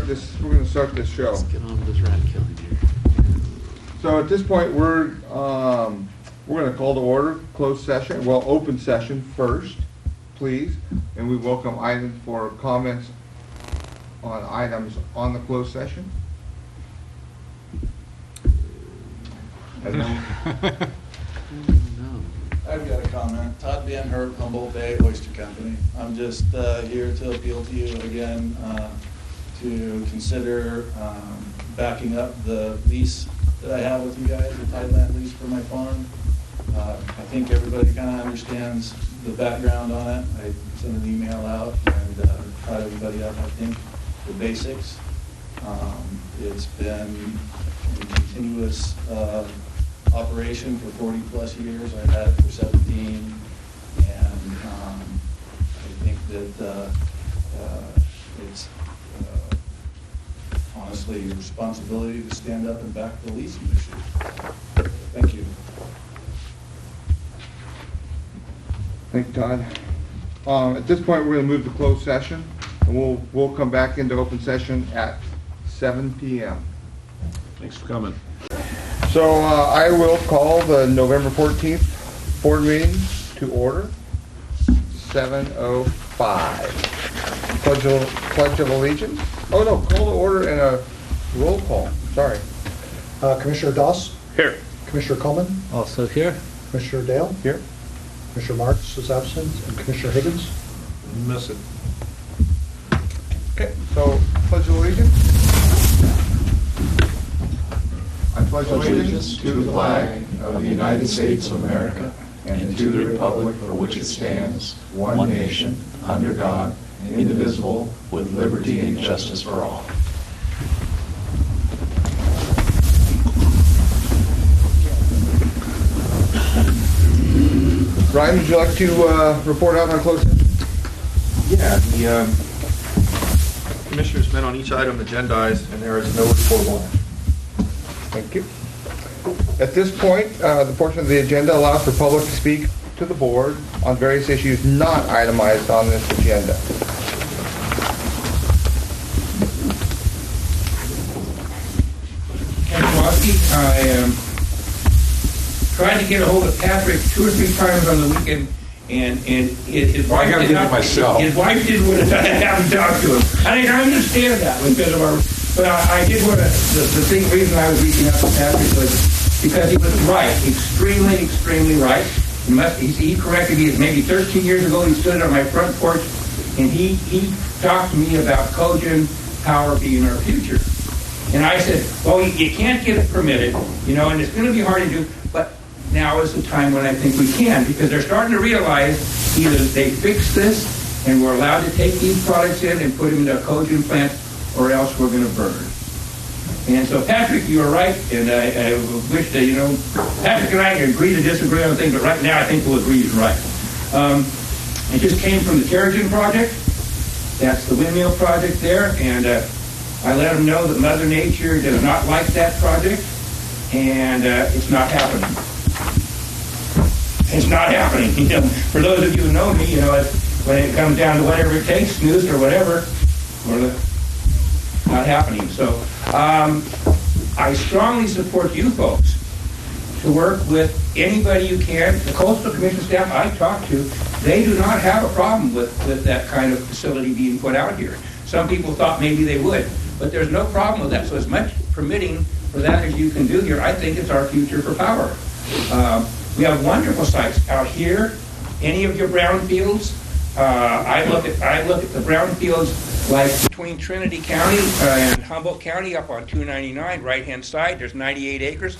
start this. We're going to start this show. Let's get on with this rat killing here. So at this point, we're going to call to order closed session. Well, open session first, please, and we welcome items for comments on items on the closed session. And then, I've got a comment. Todd Ben Hurt, Humboldt Bay Oyster Company. I'm just here to appeal to you again to consider backing up the lease that I have with you guys, the tideland lease for my farm. I think everybody kind of understands the background on it. I sent an email out and caught everybody up, I think, the basics. It's been a continuous operation for 40 plus years. I've had it for 17, and I think that it's honestly your responsibility to stand up and back the leasing issue. Thank you. thank you, Todd. At this point, we're going to move to closed session, and we'll come back into open session at 7 p.m. Thanks for coming. So I will call the November 14th board meeting to order, 7:05. Pledge of allegiance. Oh no, call to order and a roll call. Sorry. Commissioner Doss? Here. Commissioner Coleman? Also here. Commissioner Dale? Here. Commissioner Marks is absent, and Commissioner Higgins? Miss it. Okay, so pledge of allegiance. I pledge allegiance to the flag of the United States of America and to the republic for which it stands, one nation, under God, indivisible, with liberty and justice for all. Ryan, would you like to report out on closed session? Yeah, the commissioners met on each item agendized, and there is no reportable action. Thank you. At this point, the portion of the agenda allows for public to speak to the board on various issues not itemized on this agenda. Ken Kowalski. I tried to get a hold of Patrick 2 or 3 times on the weekend, and his wife I gotta get it myself. His wife didn't want to have him talk to him. I understand that because of our. But I did want to. The reason I was reaching out to Patrick was because he was right, extremely right. He corrected me. Maybe 13 years ago, he stood on my front porch, and he talked to me about cogen power being our future. And I said, well, you can't get it permitted, and it's going to be hard to do. But now is the time when I think we can, because they're starting to realize either they fix this and we're allowed to take these products in and put them into a cogen plant, or else we're going to burn. And so, Patrick, you are right, and I wish that, Patrick and I can agree to disagree on things, but right now I think we'll agree he's right. It just came from the Terrigen project. That's the windmill project there, and I let them know that Mother Nature does not like that project, and it's not happening. It's not happening. For those of you who know me, when it comes down to whatever it takes, snooze or whatever, not happening. So I strongly support you folks to work with anybody you can. The Coastal Commission staff I talked to, they do not have a problem with that kind of facility being put out here. Some people thought maybe they would, but there's no problem with that. So as much permitting for that as you can do here, I think it's our future for power. We have wonderful sites out here. Any of your brownfields, I look at the brownfields like between Trinity County and Humboldt County up on 299, right-hand side, there's 98 acres.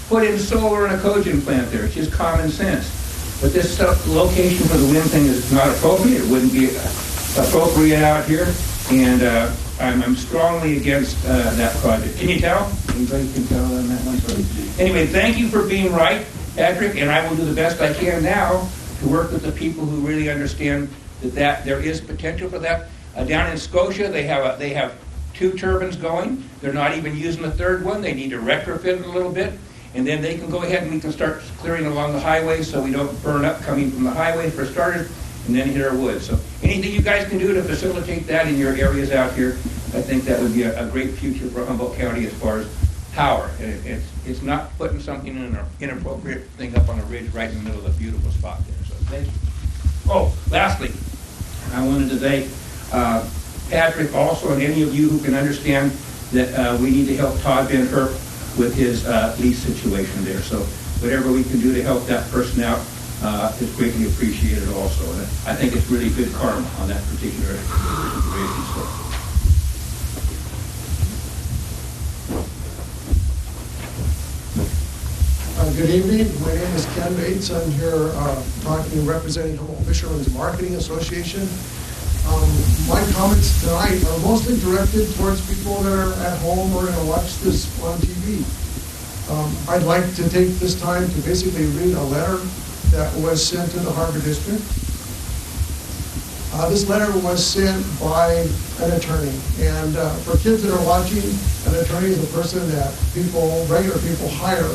Put in solar and a cogen plant there. It's just common sense. But this location for the wind thing is not appropriate. It wouldn't be appropriate out here. And I'm strongly against that project. Can you tell? Anybody can tell on that one? Anyway, thank you for being right, Patrick, and I will do the best I can now to work with the people who really understand that there is potential for that. Down in Scotia, they have 2 turbines going. They're not even using the 3rd one. They need to retrofit it a little bit, and then they can go ahead and we can start clearing along the highway so we don't burn up coming from the highway for starters, and then hit our woods. So anything you guys can do to facilitate that in your areas out here, I think that would be a great future for Humboldt County as far as power. And it's not putting something in an inappropriate thing up on a ridge right in the middle of a beautiful spot there, so thank you. Oh, lastly, I wanted to thank Patrick also, and any of you who can understand that we need to help Todd Van Herp with his lease situation there. So whatever we can do to help that person out is greatly appreciated also. And I think it's really good karma on that particular situation. So. Good evening. My name is Ken Bates. I'm here representing Humboldt Fishermen's Marketing Association. My comments tonight are mostly directed towards people that are at home or going to watch this on TV. I'd like to take this time to basically read a letter that was sent to the Harbor District. This letter was sent by an attorney, and for kids that are watching, an attorney is a person that regular people hire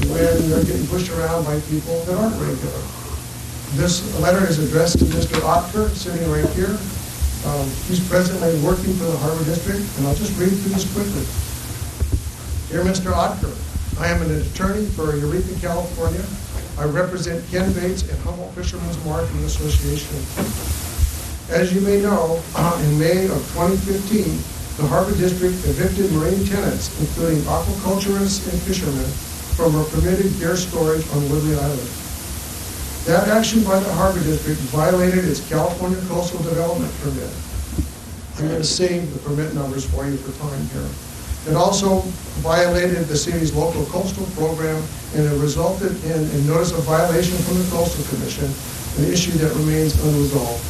when they're getting pushed around by people that aren't regular. This letter is addressed to Mr. Otker, sitting right here. He's presently working for the Harbor District, and I'll just read through this quickly. Dear Mr. Otker, I am an attorney for Eureka, California. I represent Ken Bates and Humboldt Fishermen's Marketing Association. As you may know, in May of 2015, the Harbor District evicted marine tenants, including aquaculturists and fishermen, from a permitted gear storage on Woodley Island. That action by the Harbor District violated its California Coastal Development Permit. I'm going to save the permit numbers for you for time here. It also violated the city's local coastal program, and it resulted in a notice of violation from the Coastal Commission, an issue that remains unresolved.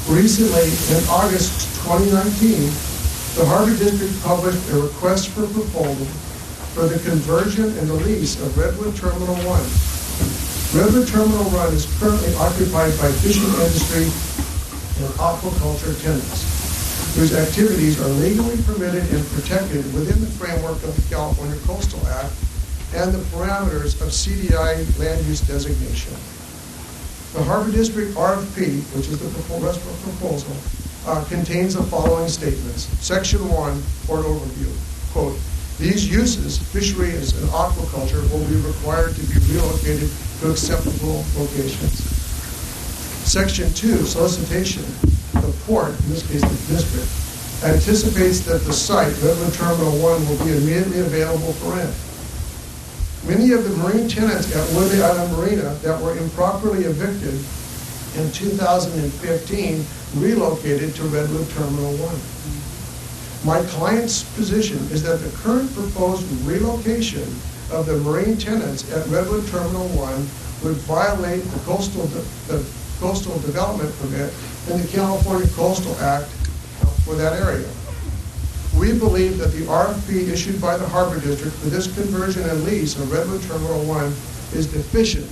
Recently, in August 2019, the Harbor District published a request for proposal for the conversion and the lease of Redwood Terminal 1. Redwood Terminal 1 is currently occupied by fishing industry and aquaculture tenants, whose activities are legally permitted and protected within the framework of the California Coastal Act and the parameters of CDI land use designation. The Harbor District RFP, which is the proposal, contains the following statements. Section 1, Port Overview, quote, these uses, fisheries and aquaculture, will be required to be relocated to acceptable locations. Section 2, solicitation. The port, in this case the district, anticipates that the site, Redwood Terminal 1, will be immediately available for rent. Many of the marine tenants at Woodley Island Marina that were improperly evicted in 2015 relocated to Redwood Terminal 1. My client's position is that the current proposed relocation of the marine tenants at Redwood Terminal 1 would violate the Coastal Development Permit and the California Coastal Act for that area. We believe that the RFP issued by the Harbor District for this conversion and lease of Redwood Terminal 1 is deficient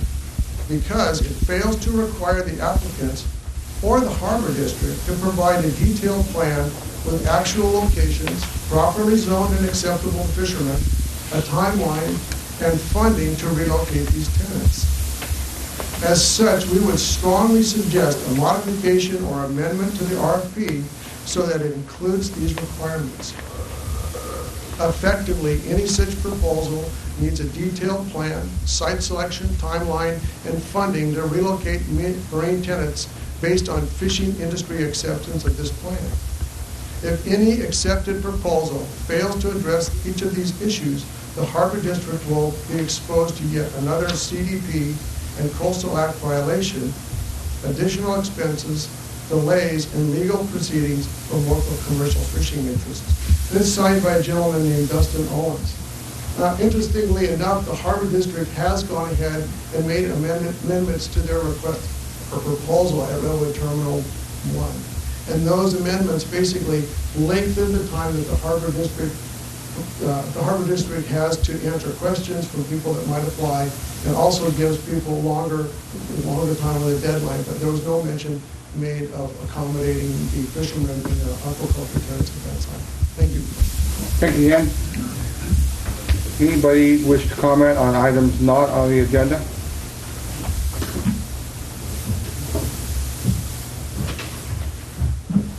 because it fails to require the applicants or the Harbor District to provide a detailed plan with actual locations, properly zoned and acceptable fishermen, a timeline, and funding to relocate these tenants. As such, we would strongly suggest a modification or amendment to the RFP so that it includes these requirements. Effectively, any such proposal needs a detailed plan, site selection, timeline, and funding to relocate marine tenants based on fishing industry acceptance of this plan. If any accepted proposal fails to address each of these issues, the Harbor District will be exposed to yet another CDP and Coastal Act violation, additional expenses, delays, and legal proceedings from local commercial fishing interests. This is signed by a gentleman named Dustin Owens. Interestingly enough, the Harbor District has gone ahead and made amendments to their request for proposal at Redwood Terminal 1. And those amendments basically lengthen the time that the Harbor District has to answer questions from people that might apply, and also gives people longer time with a deadline. But there was no mention made of accommodating the fishermen and the aquaculture tenants at that time. Thank you. Thank you, Ian. Anybody wish to comment on items not on the agenda?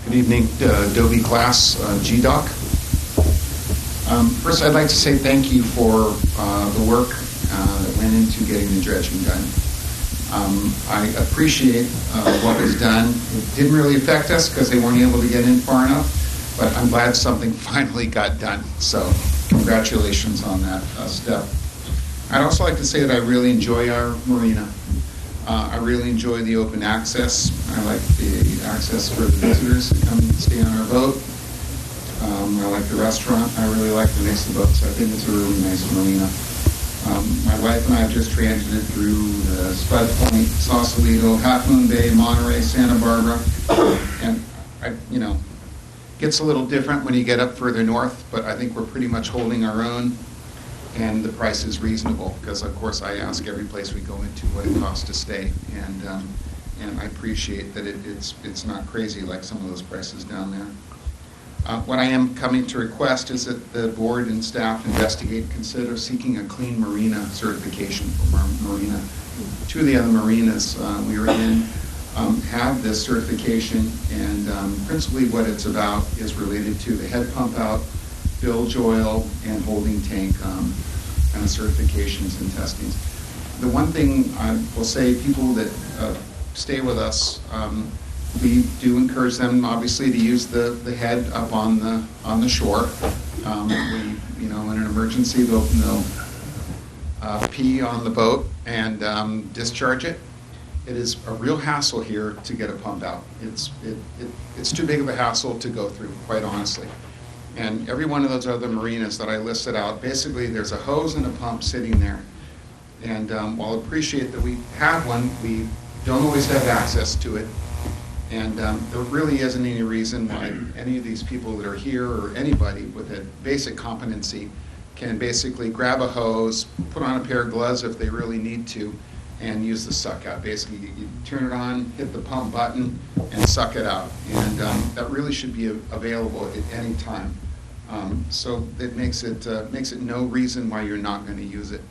Good evening, Adobe class, GDoc. First, I'd like to say thank you for the work that went into getting the dredging done. I appreciate what was done. It didn't really affect us because they weren't able to get in far enough, but I'm glad something finally got done. So congratulations on that step. I'd also like to say that I really enjoy our marina. I really enjoy the open access. I like the access for the visitors to come and stay on our boat. I like the restaurant. I really like the mix of boats. I think it's a really nice marina. My wife and I have just transited through the Spud Point, Sausalito, Half Moon Bay, Monterey, Santa Barbara, and gets a little different when you get up further north, but I think we're pretty much holding our own, and the price is reasonable because, of course, I ask every place we go into what it costs to stay, and I appreciate that it's not crazy like some of those prices down there. What I am coming to request is that the board and staff investigate and consider seeking a clean marina certification from our marina. Two of the other marinas we were in have this certification, and principally what it's about is related to the head pump out, bilge oil, and holding tank kind of certifications and testings. The one thing I will say, people that stay with us, we do encourage them, obviously, to use the head up on the shore. In an emergency, they'll pee on the boat and discharge it. It is a real hassle here to get a pump out. It's too big of a hassle to go through, quite honestly. And every one of those other marinas that I listed out, basically there's a hose and a pump sitting there. And while I appreciate that we have one, we don't always have access to it. And there really isn't any reason why any of these people that are here or anybody with a basic competency can basically grab a hose, put on a pair of gloves if they really need to, and use the suck out. Basically, you turn it on, hit the pump button, and suck it out. And that really should be available at any time. So it makes it no reason why you're not going to use it.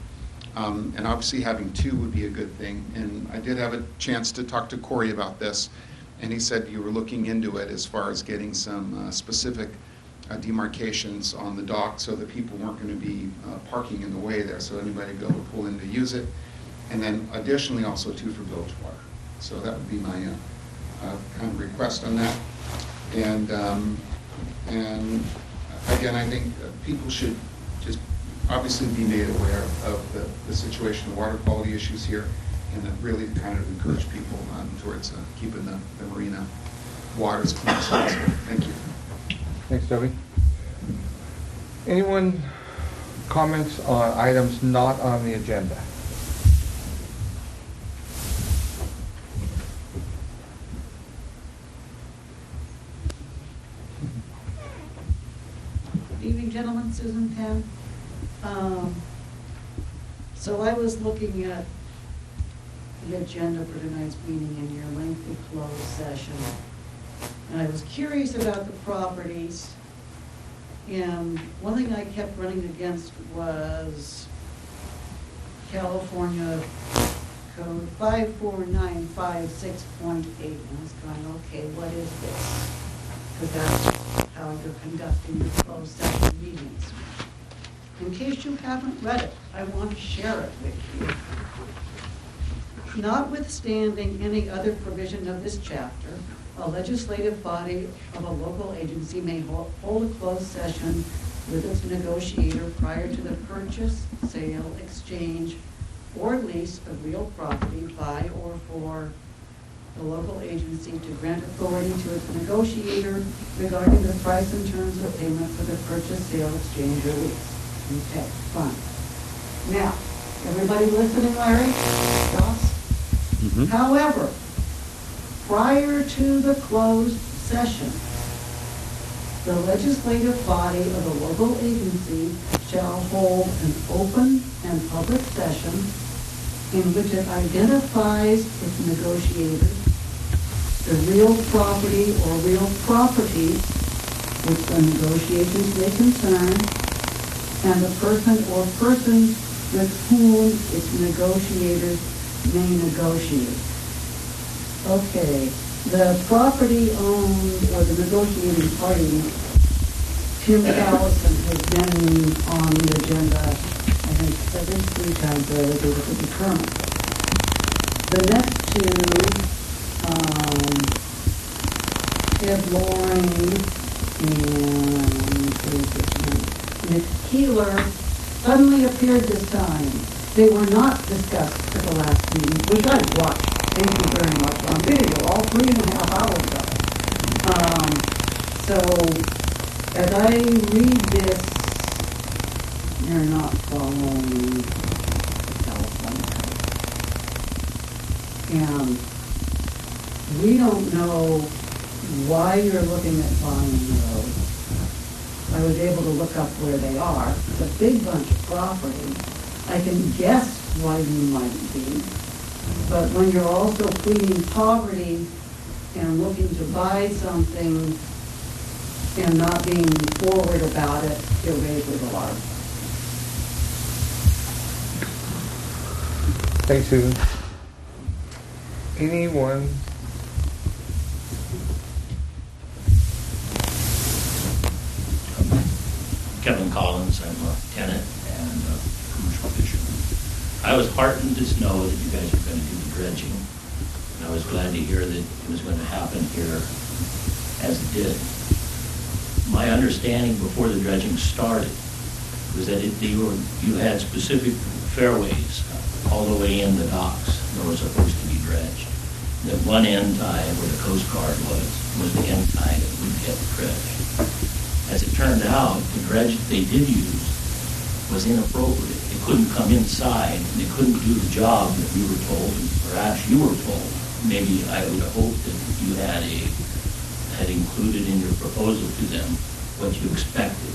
And obviously having two would be a good thing. And I did have a chance to talk to Corey about this. And he said you were looking into it as far as getting some specific demarcations on the dock so that people weren't going to be parking in the way there, so anybody would be able to pull in to use it. And then additionally also too for bilge water. So that would be my kind of request on that. And again, I think people should just obviously be made aware of the situation, the water quality issues here, and that really kind of encourage people towards keeping the marina waters clean as possible. Thank you. Thanks, Toby. Anyone comments on items not on the agenda? Good evening, gentlemen. Susan Penn. So I was looking at the agenda for tonight's meeting in your lengthy closed session, and I was curious about the properties. And one thing I kept running against was California Code 54956.8. And I was going, okay, what is this? Because that's how you're conducting your closed session meetings. In case you haven't read it, I want to share it with you. Notwithstanding any other provision of this chapter, a legislative body of a local agency may hold a closed session with its negotiator prior to the purchase, sale, exchange, or lease of real property by or for the local agency to grant authority to its negotiator regarding the price and terms of payment for the purchase, sale, exchange, or lease. Okay, fine. Now, everybody listening, Larry? Joss? Mm-hmm. However, prior to the closed session, the legislative body of the local agency shall hold an open and public session in which it identifies its negotiators, the real property or real properties which the negotiations may concern, and the person or persons with whom its negotiators may negotiate. Okay, The property owned, or the negotiating party, Tim Allison, has been on the agenda, I think, at least 3 times already with the current. The next two, Ed Loring and Nick Keeler, suddenly appeared this time. They were not discussed at the last meeting, which I watched, thank you very much, on video, all 3.5 hours ago. So, as I read this, you're not following California code. And we don't know why you're looking at buying those. I was able to look up where they are. It's a big bunch of property. I can guess why you might be. But when you're also pleading poverty and looking to buy something and not being forward about it, it raises alarm. Thanks, Susan. Anyone? Kevin Collins, I'm a tenant and a commercial fisherman. I was heartened to know that you guys were going to do the dredging. And I was glad to hear that it was going to happen here as it did. My understanding before the dredging started was that you had specific fairways all the way in the docks that were supposed to be dredged. That one end tide where the Coast Guard was the end tide that would get dredged. As it turned out, the dredge that they did use was inappropriate. They couldn't come inside, and they couldn't do the job that we were told, and perhaps you were told. Maybe I would have hoped that you had included in your proposal to them what you expected.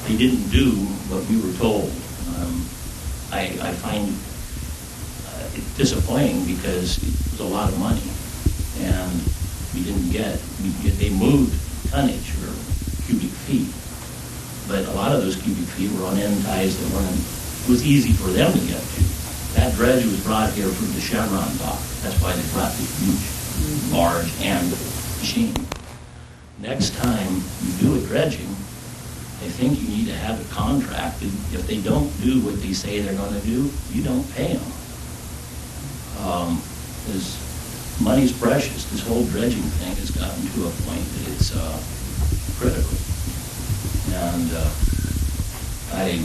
They didn't do what we were told. I find it disappointing because it was a lot of money, and we didn't get. They moved tonnage or cubic feet, but a lot of those cubic feet were on end ties that it was easy for them to get to. That dredge was brought here from the Chevron dock. That's why they brought the huge, large and machine. Next time you do a dredging, I think you need to have it contracted. If they don't do what they say they're going to do, you don't pay them. Because money's precious. This whole dredging thing has gotten to a point that it's critical. And I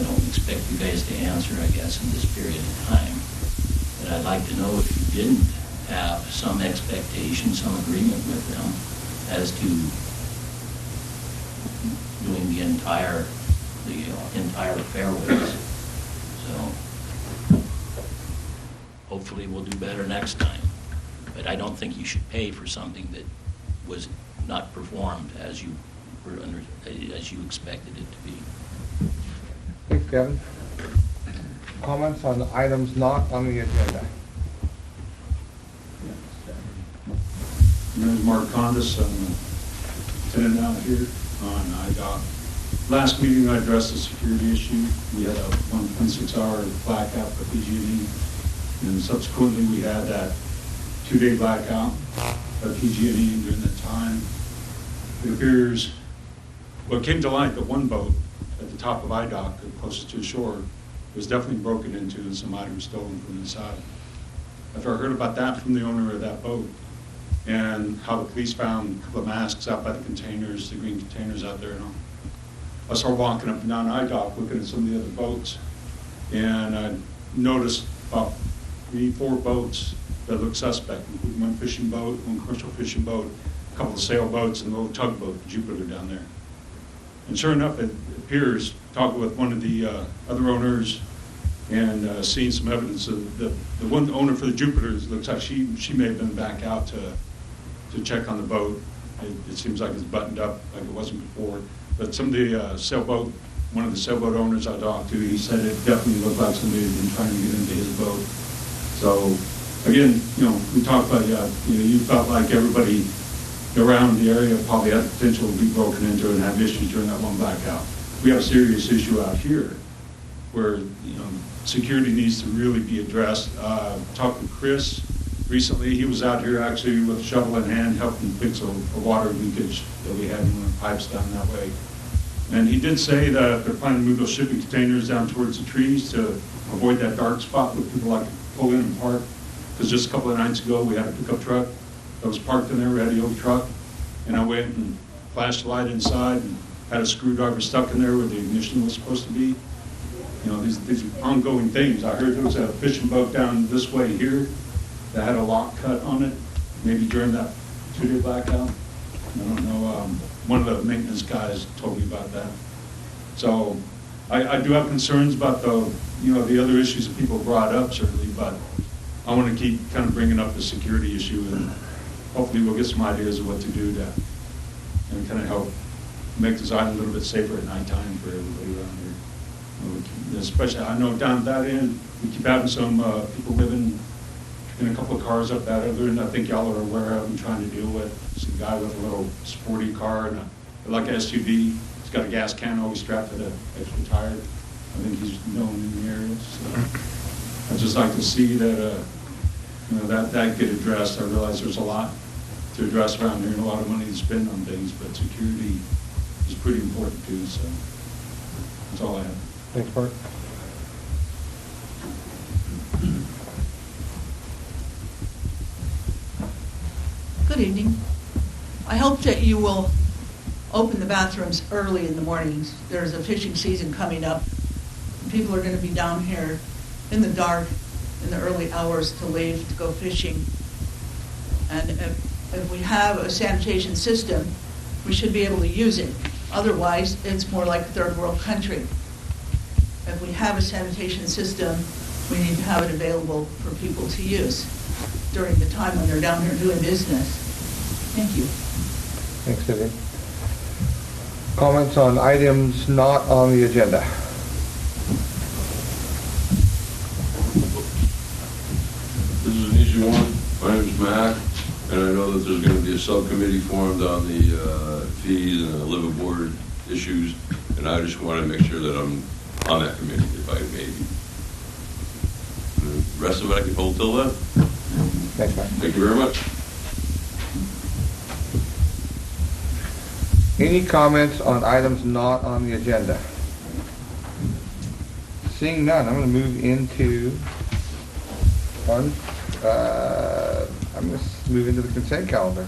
don't expect you guys to answer, I guess, in this period of time. But I'd like to know if you didn't have some expectation, some agreement with them as to doing the entire fairways. So hopefully we'll do better next time. But I don't think you should pay for something that was not performed as you expected it to be. Thanks, Kevin. Comments on the items not on the agenda? My name is Mark Condis. I'm a tenant out here on IDOT. Last meeting I addressed the security issue. We had a 1.6-hour blackout for PG&E, and subsequently we had that 2-day blackout of PG&E during that time. It appears what came to light that one boat at the top of IDOC, closest to the shore, was definitely broken into and some items stolen from inside. After I heard about that from the owner of that boat and how the police found a couple of masks out by the containers, the green containers out there and all, I started walking up and down IDOC looking at some of the other boats, and I noticed about 3-4 boats that looked suspect, including one fishing boat, one commercial fishing boat, a couple of sailboats, and a little tugboat, the Jupiter, down there. And sure enough, it appears, talking with one of the other owners and seeing some evidence of the one owner for the Jupiter, looks like she may have been back out to check on the boat. It seems like it's buttoned up like it wasn't before. But some of the sailboat, one of the sailboat owners I talked to, he said it definitely looked like somebody had been trying to get into his boat. So again, we talked about, you felt like everybody around the area probably had the potential to be broken into and have issues during that one blackout. We have a serious issue out here where, security needs to really be addressed. Talked with Chris recently he was out here actually with a shovel in hand helping fix a water leakage that we had in one of the pipes down that way. And he did say that they're planning to move those shipping containers down towards the trees to avoid that dark spot where people like to pull in and park. Because just a couple of nights ago, we had a pickup truck that was parked in there. We had a old truck, and I went and flashed the light inside and had a screwdriver stuck in there where the ignition was supposed to be. You know, these ongoing things. I heard there was a fishing boat down this way here that had a lock cut on it, maybe during that 2-day blackout. I don't know. One of the maintenance guys told me about that. So I do have concerns about the other issues that people brought up, certainly, but I want to keep kind of bringing up the security issue, and hopefully we'll get some ideas of what to do to and kind of help make this island a little bit safer at nighttime for everybody around here. Especially, I know down that end, we keep having some people living in a couple of cars up that other end. I think y'all are aware of and trying to deal with. It's a guy with a little sporty car and like an SUV. He's got a gas can always strapped to the extra tire. I think he's known in the area. So I'd just like to see that that get addressed. I realize there's a lot to address around here and a lot of money to spend on things, but security is pretty important too. So that's all I have. Thanks, Bart. Good evening. I hope that you will open the bathrooms early in the mornings. There's a fishing season coming up. People are going to be down here in the dark in the early hours to leave to go fishing. And if we have a sanitation system, we should be able to use it. Otherwise, it's more like a third world country. If we have a sanitation system, we need to have it available for people to use during the time when they're down here doing business. Thank you. Thanks, Vivian. Comments on items not on the agenda? This is an easy one. My name is Mac, and I know that there's going to be a subcommittee formed on the fees and the live aboard issues, and I just want to make sure that I'm on that committee if I may. The rest of it I can hold till then. Thanks, Mac. Thank you very much. Any comments on items not on the agenda? Seeing none, I'm going to move into I'm going to move into the consent calendar.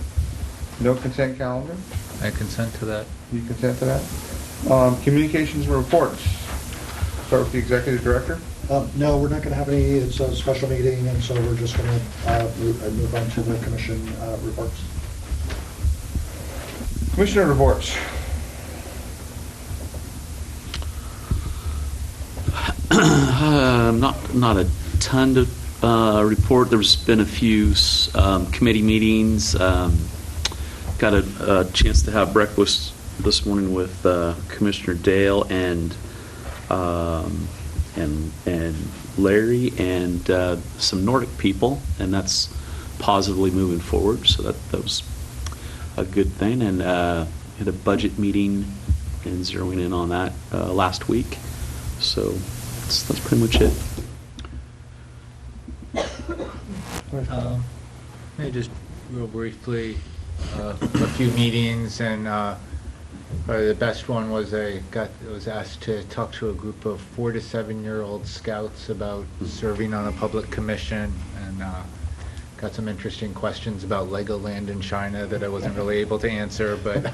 No consent calendar? I consent to that. You consent to that? Communications and reports. Start with the executive director. No, we're not going to have any. It's a special meeting, and so we're just going to move on to the commission reports. Commissioner reports. Not a ton to report. There's been a few committee meetings. Got a chance to have breakfast this morning with Commissioner Dale and Larry and some Nordic people, and that's positively moving forward. So that was a good thing. And had a budget meeting and zeroing in on that last week. So that's pretty much it. Maybe just real briefly, a few meetings, and probably the best one was I was asked to talk to a group of 4 to 7-year-old scouts about serving on a public commission, and got some interesting questions about Legoland in China that I wasn't really able to answer, but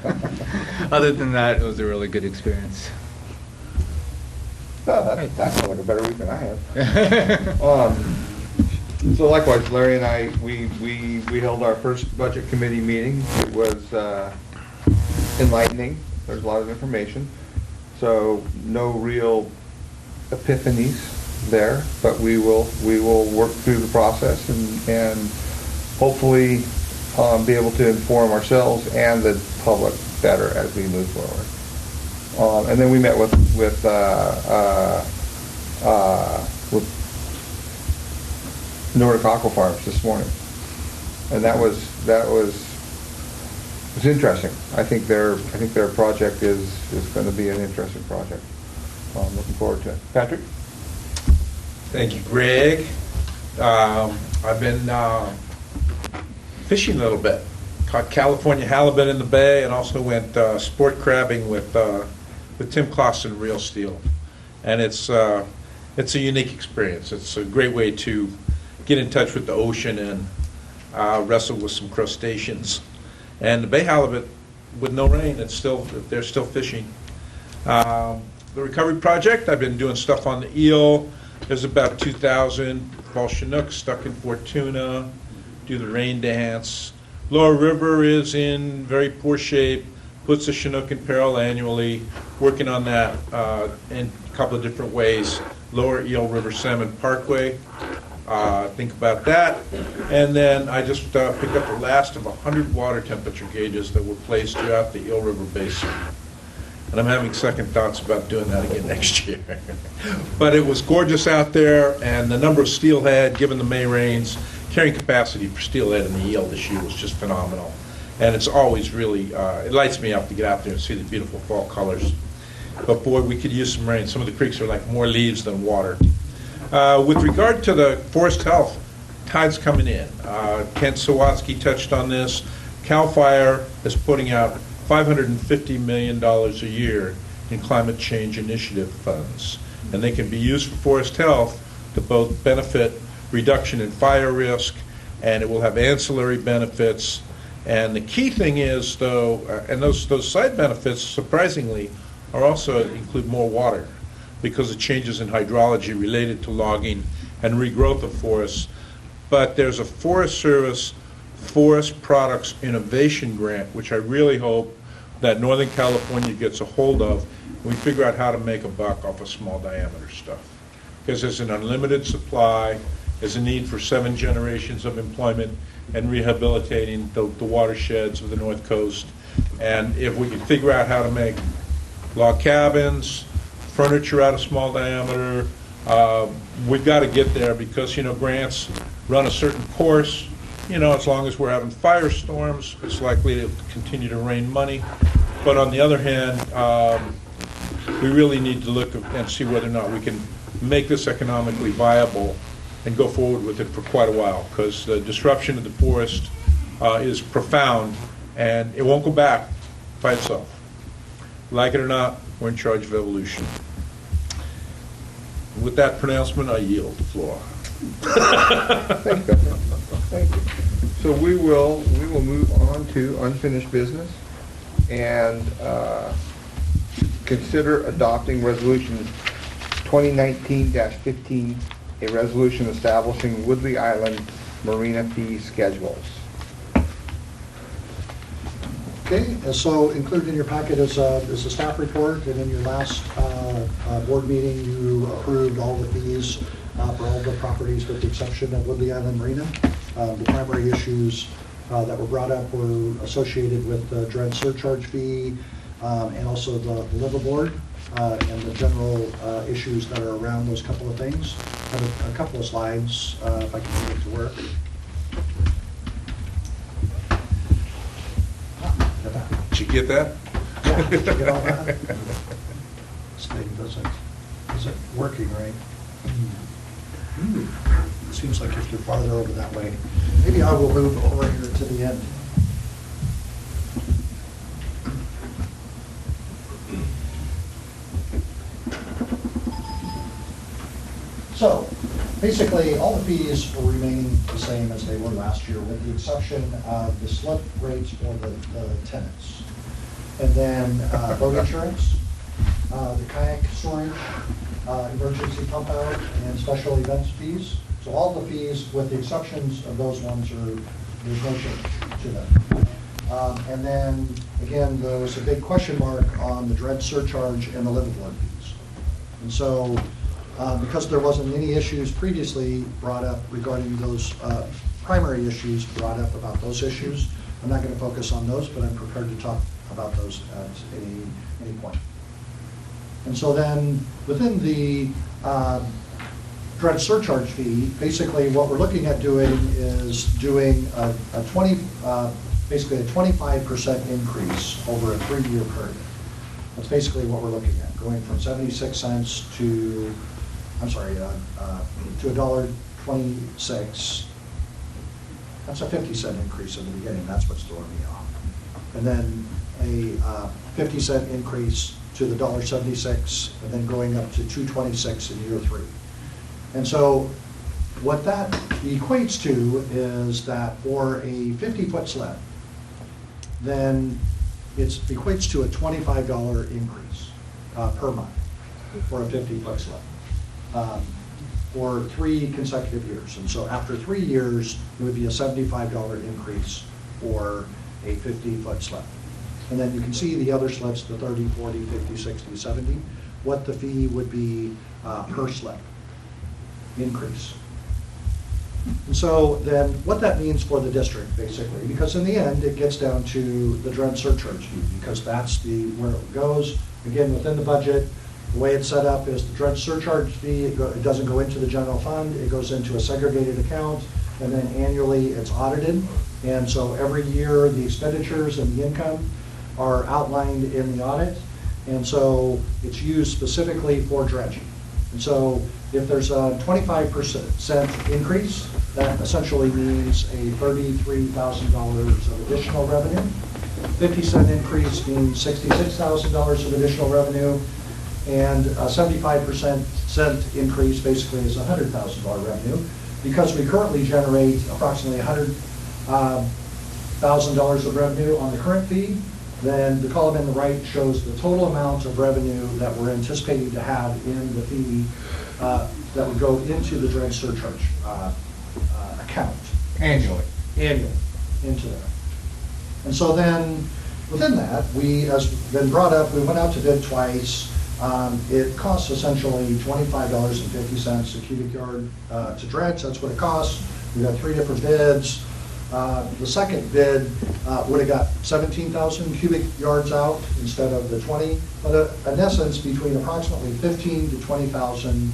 other than that, it was a really good experience. Oh, that sounds like a better week than I have. So likewise, Larry and I, we held our first budget committee meeting. It was enlightening. There's a lot of information. So no real epiphanies there, but we will work through the process and hopefully be able to inform ourselves and the public better as we move forward. And then we met with Nordic Aqua Farms this morning, and that was interesting. I think their project is going to be an interesting project. I'm looking forward to it. Patrick? Thank you, Greg. I've been fishing a little bit. Caught California halibut in the bay, and also went sport crabbing with Tim Clausen Real Steel. And it's a unique experience. It's a great way to get in touch with the ocean and wrestle with some crustaceans. And the bay halibut, with no rain, they're still fishing. The recovery project, I've been doing stuff on the eel. There's about 2,000 fall Chinook stuck in Fortuna, do the rain dance. Lower River is in very poor shape, puts the Chinook in peril annually, working on that in a couple of different ways. Lower Eel River Salmon Parkway, think about that. And then I just picked up the last of 100 water temperature gauges that were placed throughout the Eel River Basin. And I'm having second thoughts about doing that again next year. But it was gorgeous out there, and the number of steelhead, given the May rains, carrying capacity for steelhead in the eel this year was just phenomenal. And it's always really, it lights me up to get out there and see the beautiful fall colors. But boy, we could use some rain. Some of the creeks are like more leaves than water. With regard to the forest health, tide's coming in. Kent Sawatsky touched on this. CAL FIRE is putting out $550 million a year in climate change initiative funds. And they can be used for forest health to both benefit reduction in fire risk, and it will have ancillary benefits. And the key thing is, though, and those side benefits, surprisingly, are also include more water because of changes in hydrology related to logging and regrowth of forests. But there's a Forest Service Forest Products Innovation Grant, which I really hope that Northern California gets a hold of, and we figure out how to make a buck off of small diameter stuff. Because there's an unlimited supply, there's a need for 7 generations of employment and rehabilitating the watersheds of the North Coast. And if we can figure out how to make log cabins, furniture out of small diameter, we've got to get there because, grants run a certain course. As long as we're having firestorms, it's likely to continue to rain money. But on the other hand, we really need to look and see whether or not we can make this economically viable and go forward with it for quite a while, because the disruption of the forest is profound, and it won't go back by itself. Like it or not, we're in charge of evolution. With that pronouncement, I yield the floor. Thank you. Thank you. So we will move on to unfinished business and consider adopting resolution 2019-15, a resolution establishing Woodley Island marina fee schedules. Okay, and so included in your packet is a staff report, and in your last board meeting, you approved all the fees for all the properties with the exception of Woodley Island Marina. The primary issues that were brought up were associated with the dredge surcharge fee and also the liveaboard and the general issues that are around those couple of things. I have a couple of slides, if I can get it to work. Did you get that? Yeah, did you get all that? This thing isn't working right. Seems like if you're farther over that way. Maybe I will move over here to the end. So, basically, all the fees will remain the same as they were last year, with the exception of the slip rates for the tenants. And then boat insurance, the kayak storage, emergency pump out, and special events fees. So all the fees, with the exceptions of those ones, there's no change to them. And then, again, there was a big question mark on the dredge surcharge and the liveaboard fees. And so, because there wasn't any issues previously brought up regarding those primary issues brought up about those issues, I'm not going to focus on those, but I'm prepared to talk about those at any point. And so then, within the dredge surcharge fee, basically what we're looking at doing is doing basically a 25% increase over a 3-year period. That's basically what we're looking at, going from 76 cents to, to $1.26. That's a 50-cent increase in the beginning, that's what's throwing me off. And then a 50-cent increase to the $1.76, and then going up to $2.26 in year 3. And so what that equates to is that for a 50-foot sled, then it equates to a $25 increase per month for a 50-foot sled for 3 consecutive years. And so after 3 years, it would be a $75 increase for a 50-foot sled. And then you can see the other sleds, the 30, 40, 50, 60, 70, what the fee would be per sled increase. And so then what that means for the district, basically, because in the end, it gets down to the dredge surcharge fee, because that's where it goes. Again, within the budget, the way it's set up is the dredge surcharge fee, it doesn't go into the general fund, it goes into a segregated account, and then annually it's audited. And so every year, the expenditures and the income are outlined in the audit, and so it's used specifically for dredging. And so if there's a 25% increase, that essentially means a $33,000 of additional revenue. 50-cent increase means $66,000 of additional revenue, and a 75% increase basically is $100,000 revenue. Because we currently generate approximately $100,000 of revenue on the current fee, then the column in the right shows the total amount of revenue that we're anticipating to have in the fee that would go into the dredge surcharge account. Annually. Annually, into that. And so then, within that, we, as been brought up, we went out to bid twice. It costs essentially $25.50 a cubic yard to dredge. That's what it costs. We got 3 different bids. The second bid would have got 17,000 cubic yards out instead of the 20, but in essence, between approximately 15 to 20,000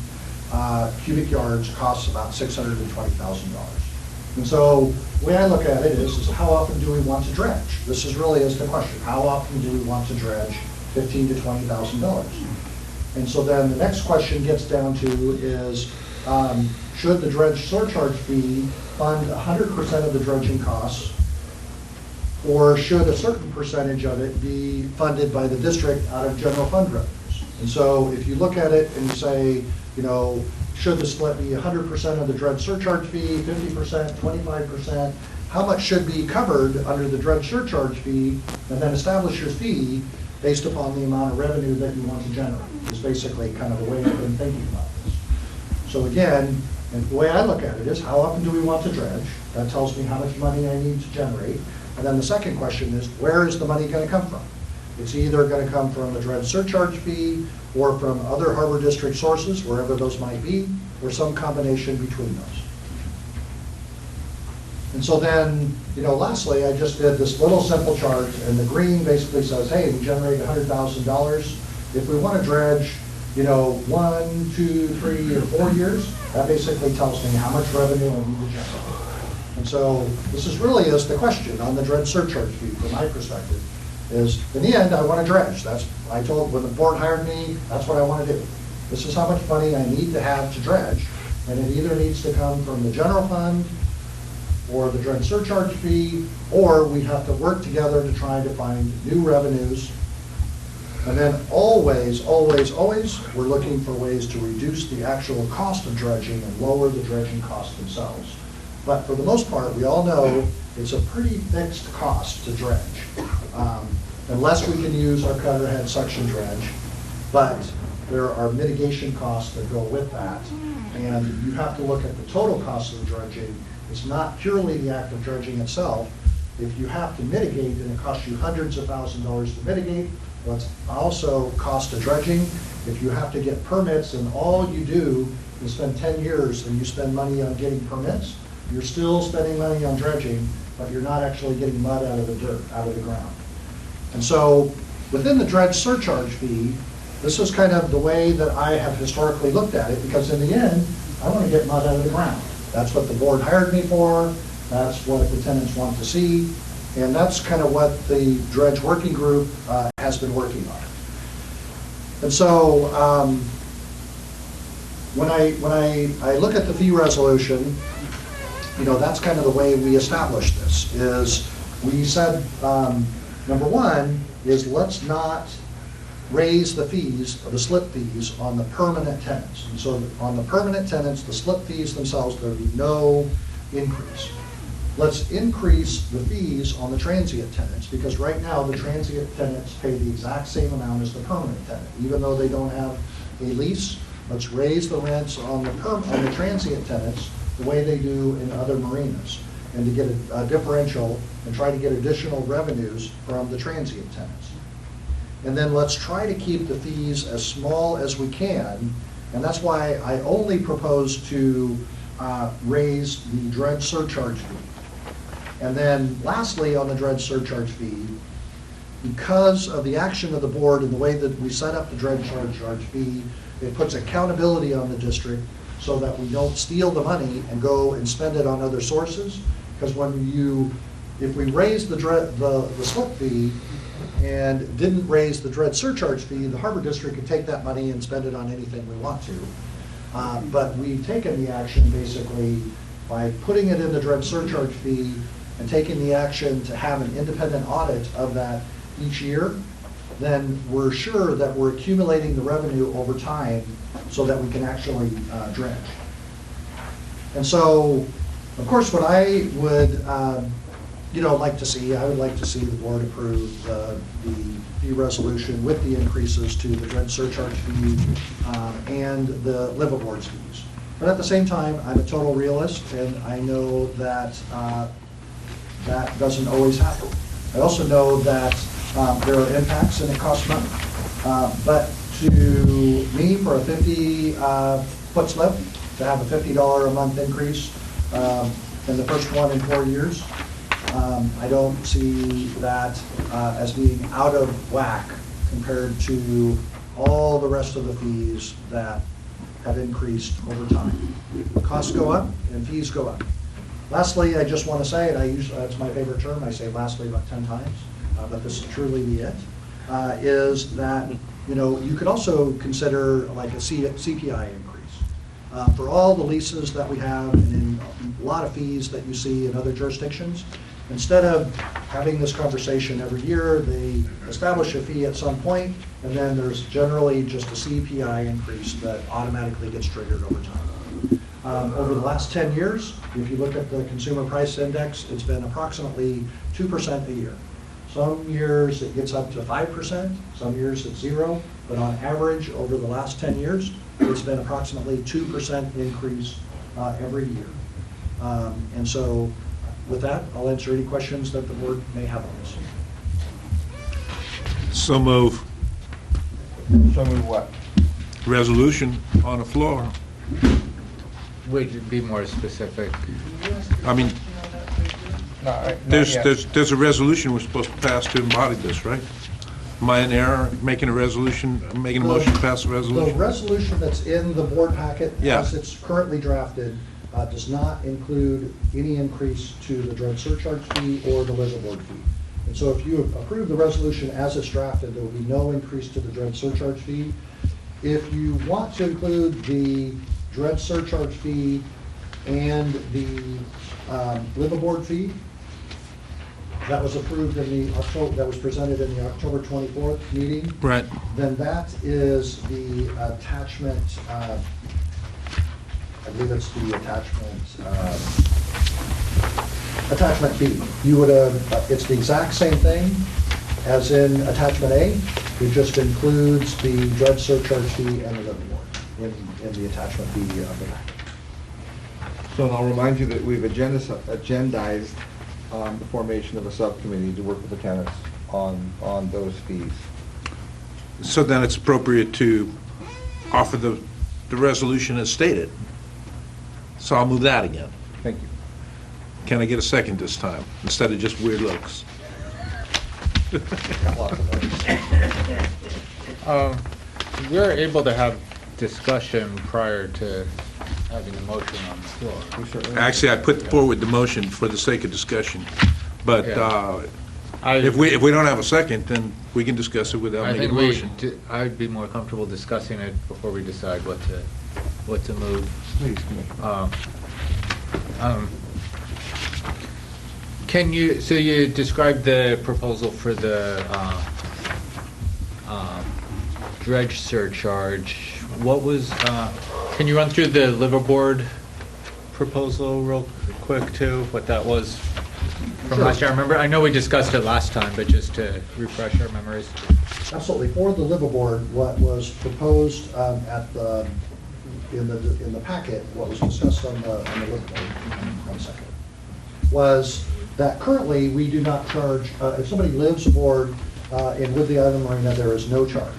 cubic yards costs about $620,000. And so the way I look at it is how often do we want to dredge? This is really is the question. How often do we want to dredge $15,000 to $20,000? And so then the next question gets down to is, should the dredge surcharge fee fund 100% of the dredging costs, or should a certain percentage of it be funded by the district out of general fund revenues? And so if you look at it and you say, you know, should the split be 100% of the dredge surcharge fee, 50%, 25%? How much should be covered under the dredge surcharge fee, and then establish your fee based upon the amount of revenue that you want to generate, is basically kind of the way I've been thinking about this. So again, and the way I look at it is, how often do we want to dredge? That tells me how much money I need to generate. And then the second question is, where is the money going to come from? It's either going to come from the dredge surcharge fee, or from other harbor district sources, wherever those might be, or some combination between those. And so then, you know, lastly, I just did this little simple chart, and the green basically says, hey, we generate $100,000. If we want to dredge, you know, 1, 2, 3, or 4 years, that basically tells me how much revenue I need to generate. And so this is really is the question on the dredge surcharge fee from my perspective, is in the end, I want to dredge. That's, I told, when the board hired me, that's what I want to do. This is how much money I need to have to dredge, and it either needs to come from the general fund, or the dredge surcharge fee, or we have to work together to try to find new revenues. And then always, always, always, we're looking for ways to reduce the actual cost of dredging and lower the dredging costs themselves. But for the most part, we all know it's a pretty fixed cost to dredge, unless we can use our cutter head suction dredge. But there are mitigation costs that go with that, and you have to look at the total cost of the dredging. It's not purely the act of dredging itself. If you have to mitigate, and it costs you hundreds of thousands of dollars to mitigate, well, it's also cost of dredging. If you have to get permits, and all you do is spend 10 years and you spend money on getting permits, you're still spending money on dredging, but you're not actually getting mud out of the dirt, out of the ground. And so within the dredge surcharge fee, this is kind of the way that I have historically looked at it, because in the end, I want to get mud out of the ground. That's what the board hired me for. That's what the tenants want to see. And that's kind of what the dredge working group has been working on. And so when I look at the fee resolution, that's kind of the way we established this, is we said, number one, is let's not raise the fees, the slip fees, on the permanent tenants. And so on the permanent tenants, the slip fees themselves, there will be no increase. Let's increase the fees on the transient tenants, because right now, the transient tenants pay the exact same amount as the permanent tenant. Even though they don't have a lease, let's raise the rents on the transient tenants the way they do in other marinas, and to get a differential and try to get additional revenues from the transient tenants. And then let's try to keep the fees as small as we can, and that's why I only propose to raise the dredge surcharge fee. And then lastly, on the dredge surcharge fee, because of the action of the board and the way that we set up the dredge surcharge fee, it puts accountability on the district so that we don't steal the money and go and spend it on other sources. Because if we raise the slip fee and didn't raise the dredge surcharge fee, the harbor district could take that money and spend it on anything we want to. But we've taken the action basically by putting it in the dredge surcharge fee and taking the action to have an independent audit of that each year. Then we're sure that we're accumulating the revenue over time so that we can actually dredge. And so, of course, what I would like to see, I would like to see the board approve the fee resolution with the increases to the dredge surcharge fee and the live aboards fees. But at the same time, I'm a total realist, and I know that that doesn't always happen. I also know that there are impacts and it costs money. But to me, for a 50-foot slip, to have a $50 a month increase in the first one in 4 years, I don't see that as being out of whack compared to all the rest of the fees that have increased over time. Costs go up and fees go up. Lastly, I just want to say, and that's my favorite term, I say lastly about 10 times, but this is truly it, is that you could also consider like a CPI increase. For all the leases that we have and in a lot of fees that you see in other jurisdictions, instead of having this conversation every year, they establish a fee at some point, and then there's generally just a CPI increase that automatically gets triggered over time. Over the last 10 years, if you look at the Consumer Price Index, it's been approximately 2% a year. Some years it gets up to 5%, some years it's 0, but on average, over the last 10 years, it's been approximately 2% increase every year. And so, with that, I'll answer any questions that the board may have on this. So move. So move what? Resolution on the floor. Would you be more specific? I mean, Not there's yet. a resolution we're supposed to pass to embody this, right? Am I in error making a resolution, making a motion to pass a The resolution? resolution that's in the board packet, Yeah. as it's currently drafted, does not include any increase to the dredge surcharge fee or the live aboard fee. And so if you approve the resolution as it's drafted, there will be no increase to the dredge surcharge fee. If you want to include the dredge surcharge fee and the live aboard fee, that was approved in the October, that was presented in the October 24th meeting. Right. Then that is the attachment, I believe it's the attachment B. You would it's the exact same thing as in attachment A. It just includes the dredge surcharge fee and the live aboard in the attachment B of the packet. So I'll remind you that we've agendized the formation of a subcommittee to work with the tenants on those fees. So then it's appropriate to offer the resolution as stated. So I'll move that again. Thank you. Can I get a second this time, instead of just weird looks? We're able to have discussion prior to having the motion on the floor. Actually, I put forward the motion for the sake of discussion, but Yeah. if we don't have a second, then we can discuss it without I making think a motion. I'd be more comfortable discussing it before we decide what to move. Please, Commissioner. Can you, so you described the proposal for the dredge surcharge. What was, can you run through the liverboard proposal real quick too, what that was from last year? I remember, I know we discussed it last time, but just to refresh our memories. Absolutely. For the liverboard, what was proposed at the, in the packet, what was discussed on the liverboard, 1 second, was that currently we do not charge, if somebody lives aboard in Woodley Island Marina, there is no charge.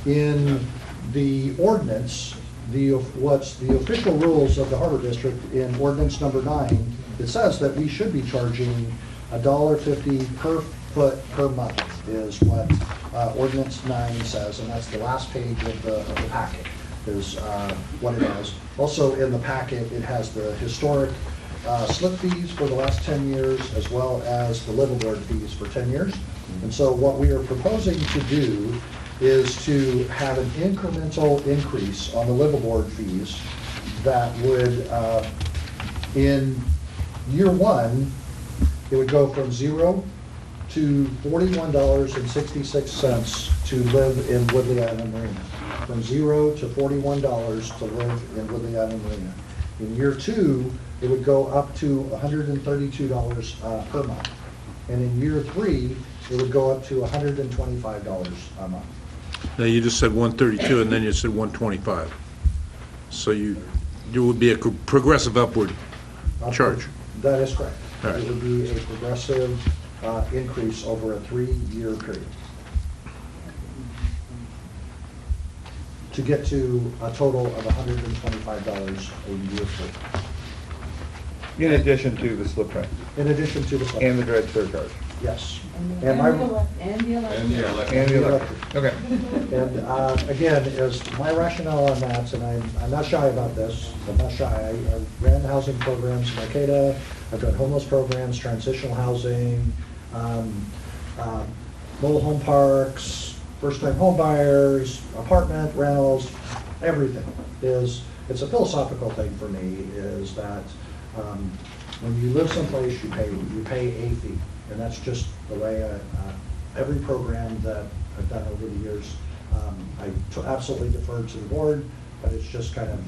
In the ordinance, what's the official rules of the Harbor District in ordinance number 9, it says that we should be charging $1.50 per foot per month is what ordinance 9 says, and that's the last page of the packet is what it is. Also in the packet, it has the historic slip fees for the last 10 years as well as the liveaboard fees for 10 years. And so what we are proposing to do is to have an incremental increase on the liveaboard fees that would, in year 1, it would go from 0 to $41.66 to live in Woodley Island Marina. From 0 to $41 to live in Woodley Island Marina. In year 2, it would go up to $132 per month. And in year 3, it would go up to $125 a month. Now, you just said 132, and then you said 125. So there would be a progressive upward charge. That is correct. All right. It would be a progressive increase over a 3-year period to get to a total of $125 a year for. In addition to the slip rent. In addition to the slip. And the dredge surcharge. Yes. And my- the electric. And the electric. Okay. And again, is my rationale on that, and I'm not shy about this, I'm not shy. I ran housing programs in Arcata, I've done homeless programs, transitional housing, mobile home parks, first-time home buyers, apartment rentals, everything. It's a philosophical thing for me, is that when you live someplace, you pay a fee. And that's just the way every program that I've done over the years, I absolutely defer to the board, but it's just kind of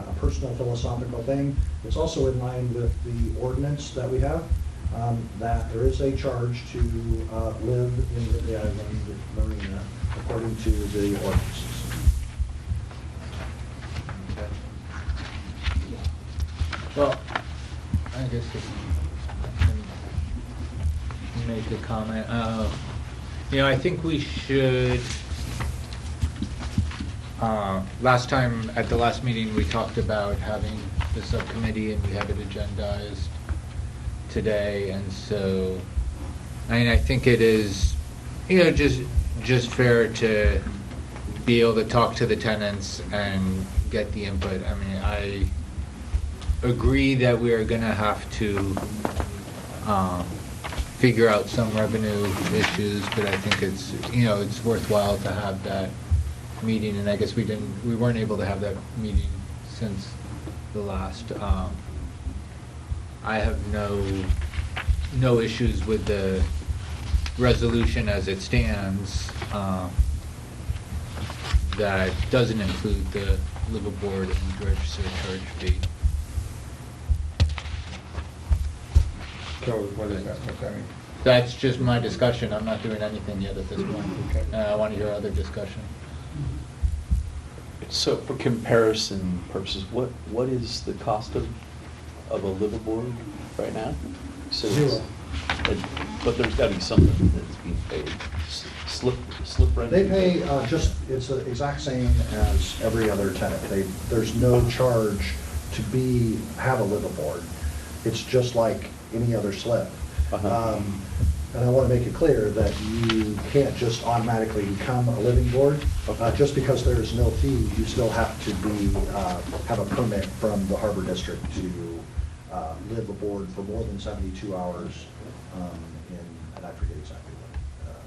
a personal philosophical thing. It's also in line with the ordinance that we have, that there is a charge to live in the island marina according to the ordinances. Well, I guess I can make a comment. I think we should, last time, at the last meeting, we talked about having the subcommittee and we have it agendized today, and so, I think it is, just fair to be able to talk to the tenants and get the input. I agree that we are gonna have to figure out some revenue issues, but I think it's, it's worthwhile to have that meeting, and I guess we weren't able to have that meeting since the last. I have no issues with the resolution as it stands, that doesn't include the liveaboard and dredge surcharge fee. So what is that? What's that mean? That's just my discussion. I'm not doing anything yet at this point. Okay. I want to hear other discussion. So for comparison purposes, what is the cost of a liveaboard right now? So Zero. But there's got to be something that's being paid. Slip rent? They pay it's the exact same as every other tenant. There's no charge to have a liveaboard. It's just like any other slip. Uh-huh. And I want to make it clear that you can't just automatically become a living board. Just because there is no fee, you still have to have a permit from the Harbor District to live aboard for more than 72 hours. And I forget exactly what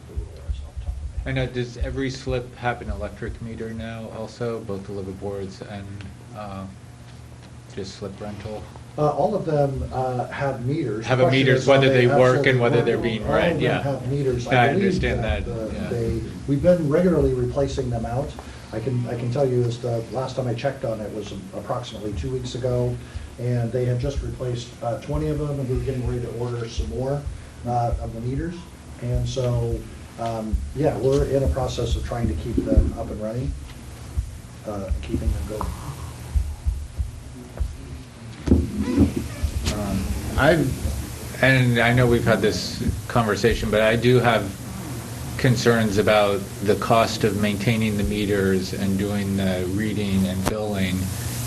the rule is off the top of my head. I know, does every slip have an electric meter now also, both the liveaboards and just slip rental? All of them have meters. Have The a question meters, is whether how they work absolutely and whether work. they're being All read, of them yeah. have meters. I believe understand that, yeah. We've been regularly replacing them out. I can tell you, is the last time I checked on it was approximately 2 weeks ago, and they had just replaced 20 of them, and we were getting ready to order some more of the meters. And so, yeah, we're in a process of trying to keep them up and running, keeping them going. And I know we've had this conversation, but I do have concerns about the cost of maintaining the meters and doing the reading and billing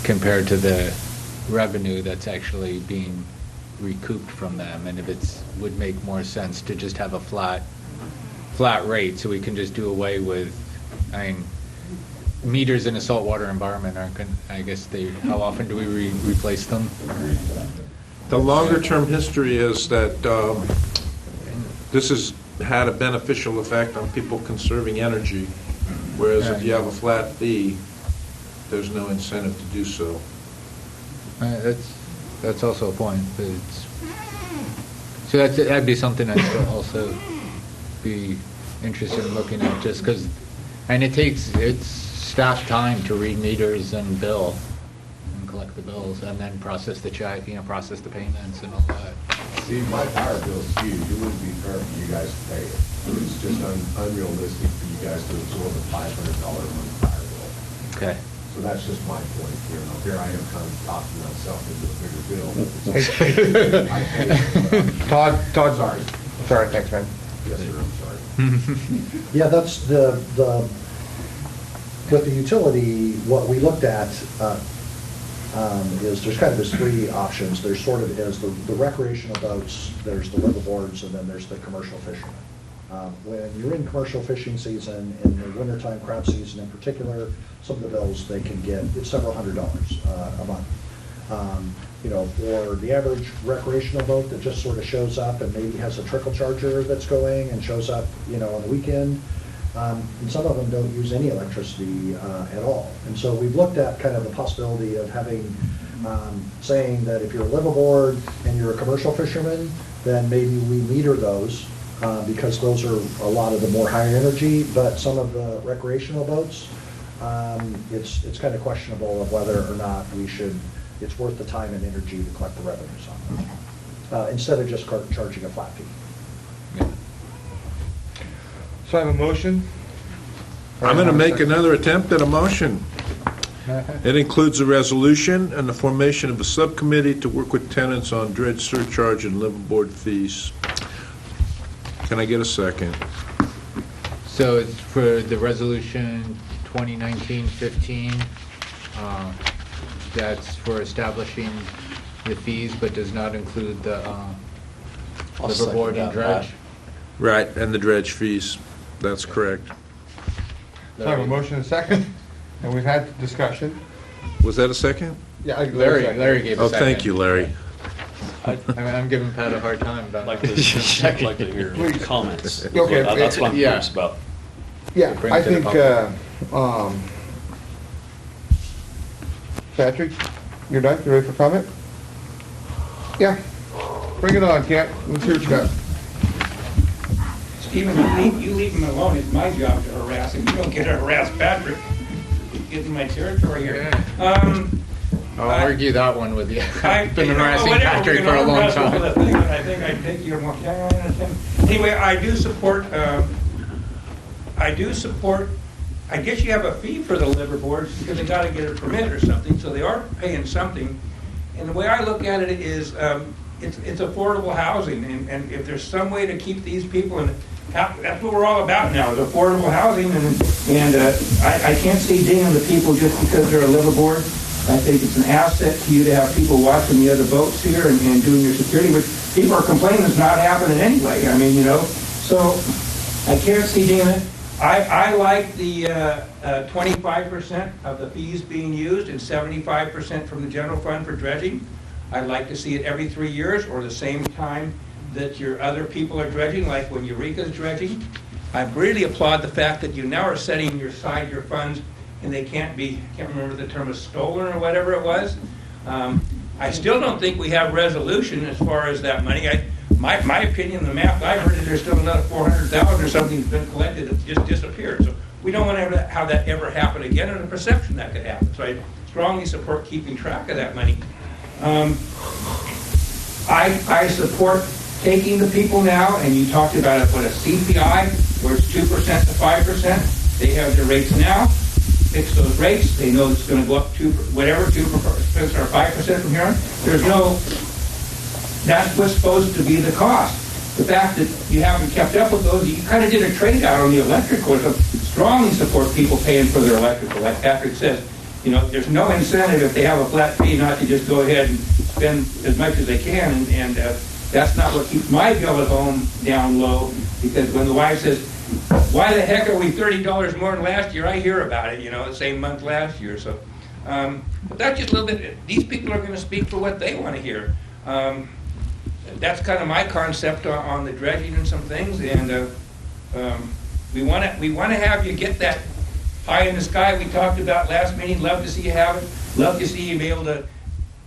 compared to the revenue that's actually being recouped from them, and if would make more sense to just have a flat rate, so we can just do away with, meters in a saltwater environment aren't going, I guess how often do we replace them? The longer-term history is that this has had a beneficial effect on people conserving energy, whereas if you have a flat fee, there's no incentive to do so. That's also a point, but so that'd be something I'd also be interested in looking at, just because, and it's staff time to read meters and bill and collect the bills and then process the check, process the payments and all that. See, my power bill's huge. It wouldn't be fair for you guys to pay it. It's just unrealistic for you guys to absorb a $500 a month power bill. Okay. So that's just my point. Here I am kind of talking myself into a bigger bill. Todd, Sorry. sorry, thanks, man. Yes, sir, I'm sorry. Yeah, that's with the utility, what we looked at is there's kind of there's three options. There's sort of the recreational boats, there's the liveaboards, and then there's the commercial fishermen. When you're in commercial fishing season, in the wintertime crab season in particular, some of the bills they can get, it's several $100s a month. For the average recreational boat that just sort of shows up and maybe has a trickle charger that's going and shows up, on the weekend, and some of them don't use any electricity at all. And so we've looked at kind of the possibility of having, saying that if you're a liveaboard and you're a commercial fisherman, then maybe we meter those, because those are a lot of the more higher energy, but some of the recreational boats, it's kind of questionable of whether or not it's worth the time and energy to collect the revenues on them, instead of just charging a flat fee. So I have a motion. I'm going to make another attempt at a motion. It includes a resolution and the formation of a subcommittee to work with tenants on dredge surcharge and liveaboard fees. Can I get a second? So it's for the resolution 2019-15, that's for establishing the fees, but does not include the liveaboard and dredge. Right, and the dredge fees. That's correct. So I have a motion and a second, and we've had discussion. Was that a second? Yeah, Larry gave a Oh, second. thank you, Larry. I'm giving Pat a hard time about Like that. to, like to hear comments. Okay. That's what I'm Yeah. curious about. Yeah, Bring I it to the think, Patrick, you're done? You ready for comment? Yeah. Bring it on, Kent. Let's hear what you got. Stephen, you leave him alone. It's my job to harass him. You don't get to harass Patrick. Get in my territory here. I'll argue that one with you. I've been you know, harassing whatever, Patrick we're for a gonna long wrestle with the time. thing, but I think I'd take your more. Anyway, I do support, I guess you have a fee for the liveaboards because they gotta get a permit or something, so they are paying something. And the way I look at it is, it's affordable housing, and if there's some way to keep these people in, that's what we're all about now, is affordable housing, and I can't see dinging the people just because they're a liveaboard. I think it's an asset to you to have people watching the other boats here and doing your security, which people are complaining is not happening anyway. I mean, so I can't see dinging it. I like the 25% of the fees being used and 75% from the general fund for dredging. I'd like to see it every 3 years or the same time that your other people are dredging, like when Eureka's dredging. I really applaud the fact that you now are setting aside your funds and they can't remember the term, is stolen or whatever it was. I still don't think we have resolution as far as that money. My opinion, the math I've heard is there's still another 400,000 or something that's been collected that just disappeared. So we don't want to have that ever happen again, and the perception that could happen. So I strongly support keeping track of that money. I support taking the people now, and you talked about it, what, a CPI, where it's 2% to 5%. They have their rates now. Fix those rates. They know it's going to go up 2% or 5% from here on. There's no, that's what's supposed to be the cost. The fact that you haven't kept up with those, you kind of did a trade out on the electrical. So strongly support people paying for their electrical. Like Patrick says, you know, there's no incentive if they have a flat fee not to just go ahead and spend as much as they can. And that's not what keeps my bill at home down low. Because when the wife says, why the heck are we $30 more than last year? I hear about it, you know, the same month last year. So, but that's just a little bit, these people are going to speak for what they want to hear. That's kind of my concept on the dredging and some things. And we want to have you get that pie in the sky we talked about last meeting. Love to see you have it. Love to see you be able to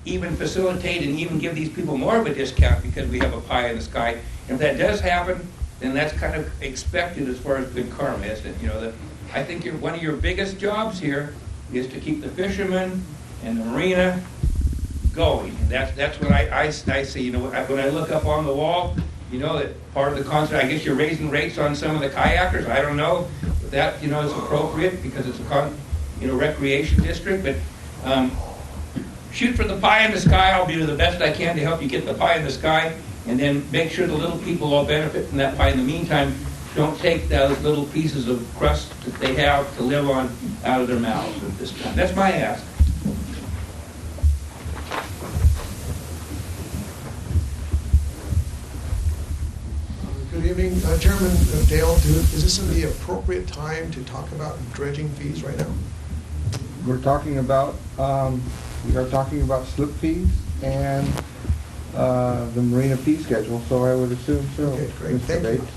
even facilitate and even give these people more of a discount because we have a pie in the sky. And if that does happen, then that's kind of expected as far as good karma, isn't it? You know, I think one of your biggest jobs here is to keep the fishermen and the marina going. And that's what I see. You know, when I look up on the wall, you know that part of the concert, I guess you're raising rates on some of the kayakers. I don't know if that, you know, is appropriate because it's a recreation district. But shoot for the pie in the sky. I'll do the best I can to help you get the pie in the sky. And then make sure the little people all benefit from that pie. In the meantime, don't take those little pieces of crust that they have to live on out of their mouths at this time. That's my ask. Good evening, Chairman Dale. Is this the appropriate time to talk about dredging fees right now? We're talking about, we are talking about slip fees and the marina fee schedule, so I would assume so. Okay, great. Mr. Thank Bates. you.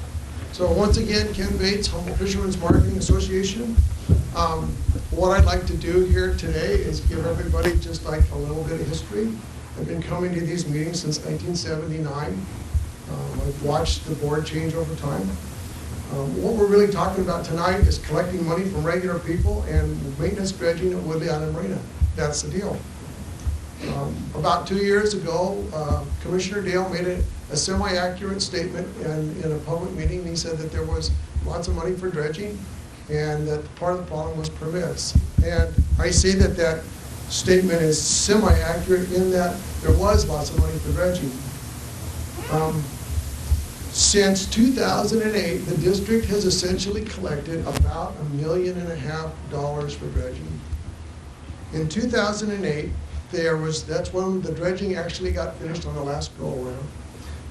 So once again, Ken Bates, Humboldt Fishermen's Marketing Association. What I'd like to do here today is give everybody just like a little bit of history. I've been coming to these meetings since 1979. I've watched the board change over time. What we're really talking about tonight is collecting money from regular people and maintenance dredging at Woodley Island Marina. That's the deal. About 2 years ago, Commissioner Dale made a semi-accurate statement in a public meeting. He said that there was lots of money for dredging and that part of the problem was permits. And I say that that statement is semi-accurate in that there was lots of money for dredging. Since 2008, the district has essentially collected about $1.5 million for dredging. In 2008, that's when the dredging actually got finished on the last go-around.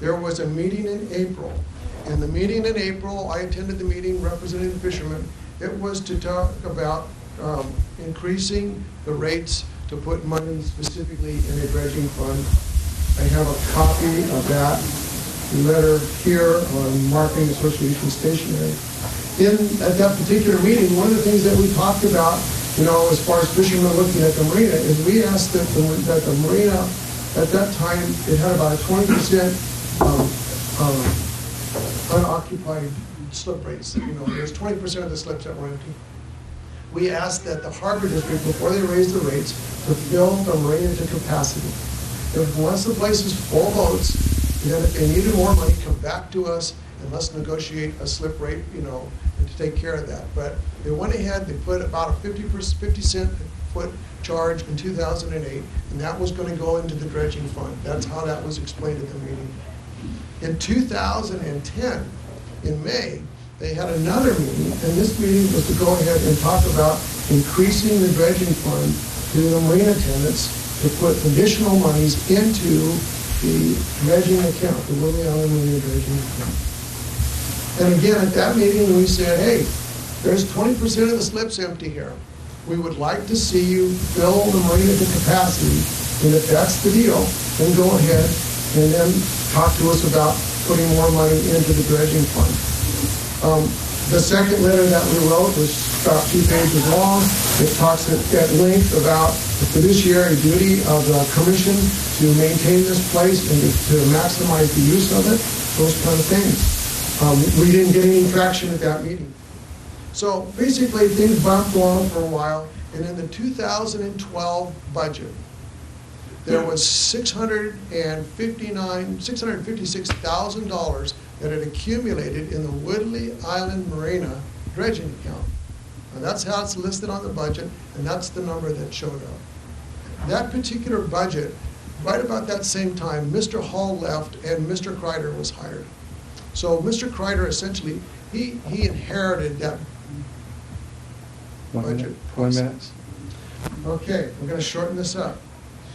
There was a meeting in April. In the meeting in April, I attended the meeting representing the fishermen. It was to talk about increasing the rates to put money specifically in a dredging fund. I have a copy of that letter here on Marketing Association stationery. At that particular meeting, one of the things that we talked about, you know, as far as fishermen looking at the marina, is we asked that the marina, at that time, it had about a 20% unoccupied slip rates. You know, there's 20% of the slips that were empty. We asked that the harbor district, before they raised the rates, to fill the marina to capacity. If once the place is full boats, then if they needed more money, come back to us and let's negotiate a slip rate, you know, and to take care of that. But they went ahead, they put about a 50 cent foot charge in 2008, and that was going to go into the dredging fund. That's how that was explained at the meeting. In 2010, in May, they had another meeting, and this meeting was to go ahead and talk about increasing the dredging fund to the marina tenants to put additional monies into the dredging account, the Woodley Island Marina dredging account. And again, at that meeting, we said, hey, there's 20% of the slips empty here. We would like to see you fill the marina to capacity, and if that's the deal, then go ahead and then talk to us about putting more money into the dredging fund. The second letter that we wrote was about 2 pages long. It talks at length about the fiduciary duty of the commission to maintain this place and to maximize the use of it, those kind of things. We didn't get any traction at that meeting. So basically, things bumped along for a while, and in the 2012 budget, there was $656,000 that had accumulated in the Woodley Island Marina dredging account. And that's how it's listed on the budget, and that's the number that showed up. That particular budget, right about that same time, Mr. Hall left and Mr. Kreider was hired. So Mr. Kreider essentially, he inherited that budget. 1 minute. Okay, we're going to shorten this up.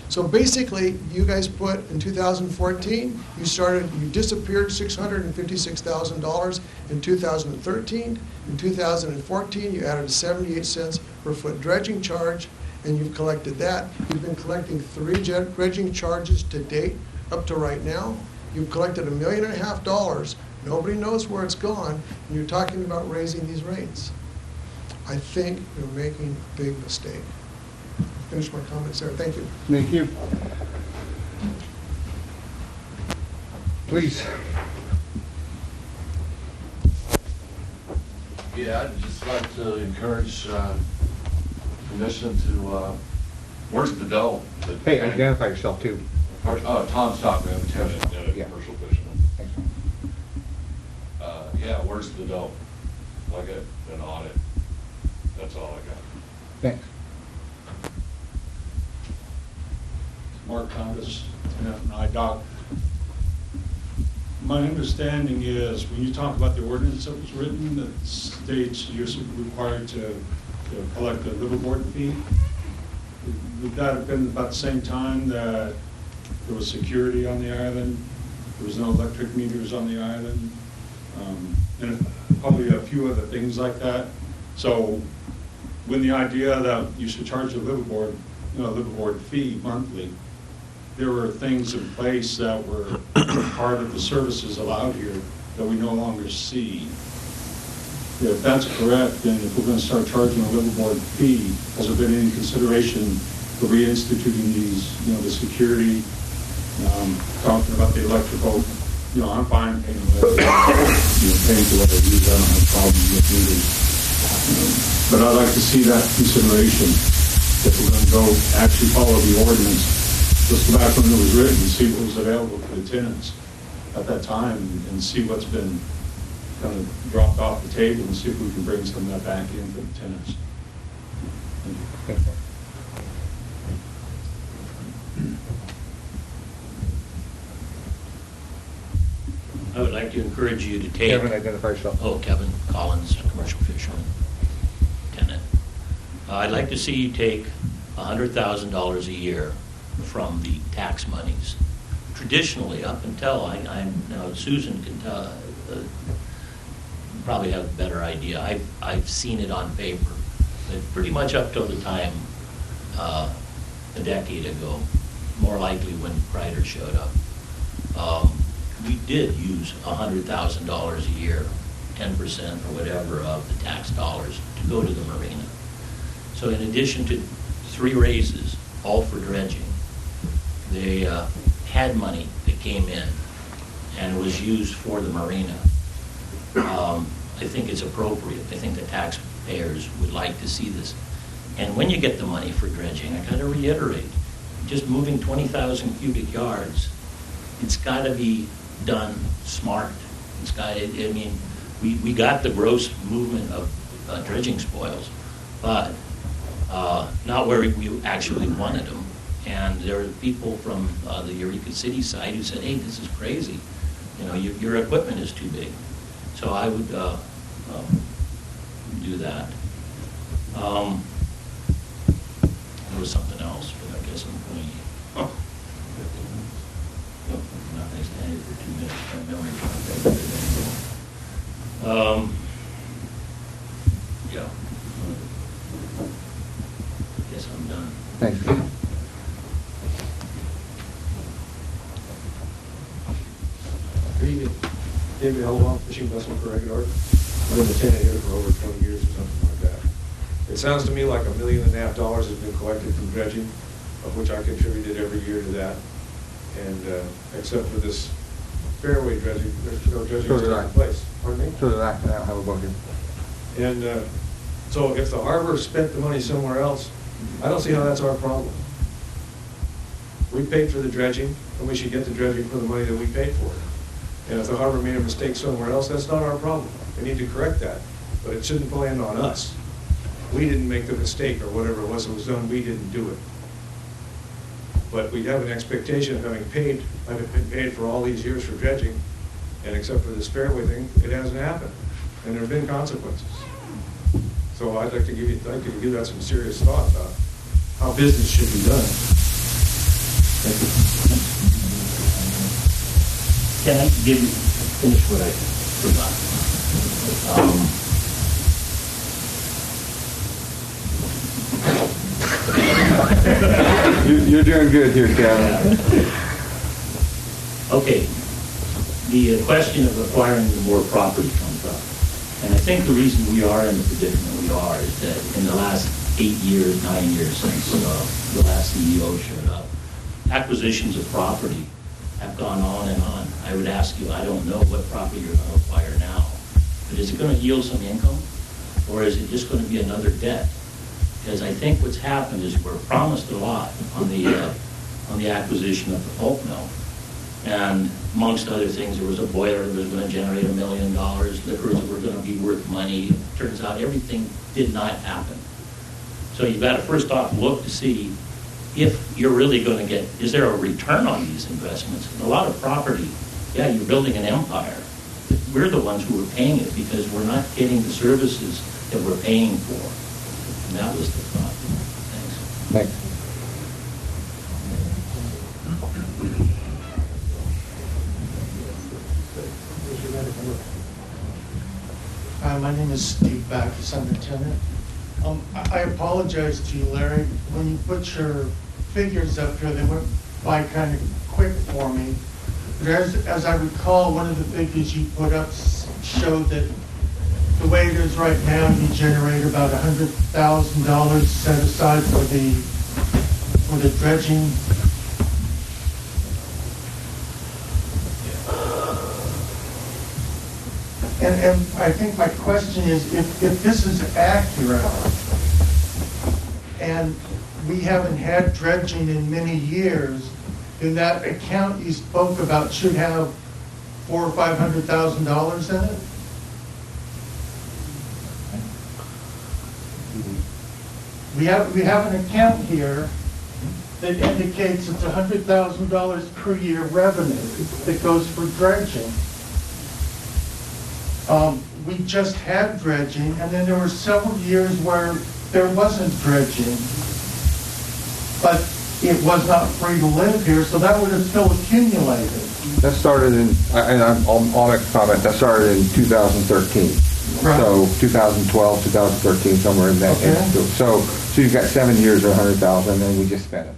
So basically, you guys put in 2014, you disappeared $656,000 in 2013. In 2014, you added 78 cents per foot dredging charge, and you've collected that. You've been collecting 3 dredging charges to date, up to right now. You've collected $1.5 million. Nobody knows where it's gone, and you're talking about raising these rates. I think you're making a big mistake. Finish my comments there. Thank you. Thank you. Please. Yeah, I'd just like to encourage commission to, where's the dough? Hey, identify yourself too. Tom Stockman, Lieutenant, Yeah. commercial fisherman. Thanks. Yeah, where's the dough? Like an audit. That's all I got. Thanks. Mark Condis, and IDOT. My understanding is when you talk about the ordinance that was written that states you're required to collect a liveaboard fee, would that have been about the same time that there was security on the island, there was no electric meters on the island, and probably a few other things like that? So when the idea that you should charge a liveaboard fee monthly, there were things in place that were part of the services allowed here that we no longer see. If that's correct, then if we're going to start charging a liveaboard fee, has there been any consideration for reinstituting these, the security, talking about the electrical? I'm fine paying electrical, paying for what I use. I don't have problems with meters. But I'd like to see that consideration if we're going to go actually follow the ordinance. Let's go back when it was written and see what was available for the tenants at that time and see what's been kind of dropped off the table and see if we can bring some of that back in for the tenants. Thank you. I would like to encourage you to take... Kevin, identify yourself. Oh, Kevin Collins, commercial fisherman, tenant. I'd like to see you take $100,000 a year from the tax monies. Traditionally, up until Susan can probably have a better idea. I've seen it on paper, but pretty much up till the time a decade ago, more likely when Kreider showed up, we did use $100,000 a year, 10% or whatever of the tax dollars to go to the marina. So in addition to 3 raises, all for dredging, they had money that came in and was used for the marina. I think it's appropriate. I think the taxpayers would like to see this. And when you get the money for dredging, I got to reiterate, just moving 20,000 cubic yards, it's got to be done smart. It's got to, we got the gross movement of dredging spoils, but not where we actually wanted them. And there are people from the Eureka City side who said, hey, this is crazy. Your equipment is too big. So I would do that. There was something else, but I guess I'm going to... Not going to stand here for 2 minutes. My memory yeah. Guess I'm done. Thanks. David Elwell, fishing vessel for Regular. I've been a tenant here for over 20 years or something like that. It sounds to me like $1.5 million has been collected from dredging, of which I contributed every year to that. And except for this fairway dredging, there's no dredging So did taking I. place. Pardon me? So that I don't have a bucket. And so if the harbor spent the money somewhere else, I don't see how that's our problem. We paid for the dredging, and we should get the dredging for the money that we paid for it. And if the harbor made a mistake somewhere else, that's not our problem. We need to correct that, but it shouldn't land on us. We didn't make the mistake, or whatever it was that was done, we didn't do it. But we have an expectation of having paid, I've been paid for all these years for dredging, and except for this fairway thing, it hasn't happened, and there have been consequences. So I'd like to give that some serious thought about how business should be done. Thank you. Can I finish what I forgot? You're doing good here, Kevin. Okay, the question of acquiring more property comes up. And I think the reason we are in the predicament we are is that in the last 8 years, 9 years since the last CEO showed up, acquisitions of property have gone on and on. I would ask you, I don't know what property you're going to acquire now, but is it going to yield some income, or is it just going to be another debt? Because I think what's happened is we're promised a lot on the acquisition of the pulp mill. And amongst other things, there was a boiler that was going to generate $1 million, liquors that were going to be worth money. Turns out everything did not happen. So you've got to first off look to see if you're really going to get, is there a return on these investments? A lot of property, yeah, you're building an empire. But we're the ones who are paying it because we're not getting the services that we're paying for. And that was the thought. Thanks. Thanks. Hi, my name is Steve Backus. I'm a tenant. I apologize to you, Larry. When you put your figures up here, they went by kind of quick for me. But as I recall, one of the figures you put up showed that the way it is right now, you generate about $100,000 set aside for the dredging. And I think my question is, if this is accurate, and we haven't had dredging in many years, then that account you spoke about should have $400,000 or $500,000 in it? We have an account here that indicates it's $100,000 per year revenue that goes for dredging. We just had dredging, and then there were several years where there wasn't dredging, but it was not free to live here, so that would have still accumulated. That started in, and I'll make a comment, that started in 2013. Right. So 2012, 2013, somewhere in that. Okay. So you've got 7 years of 100,000, and then we just spent it.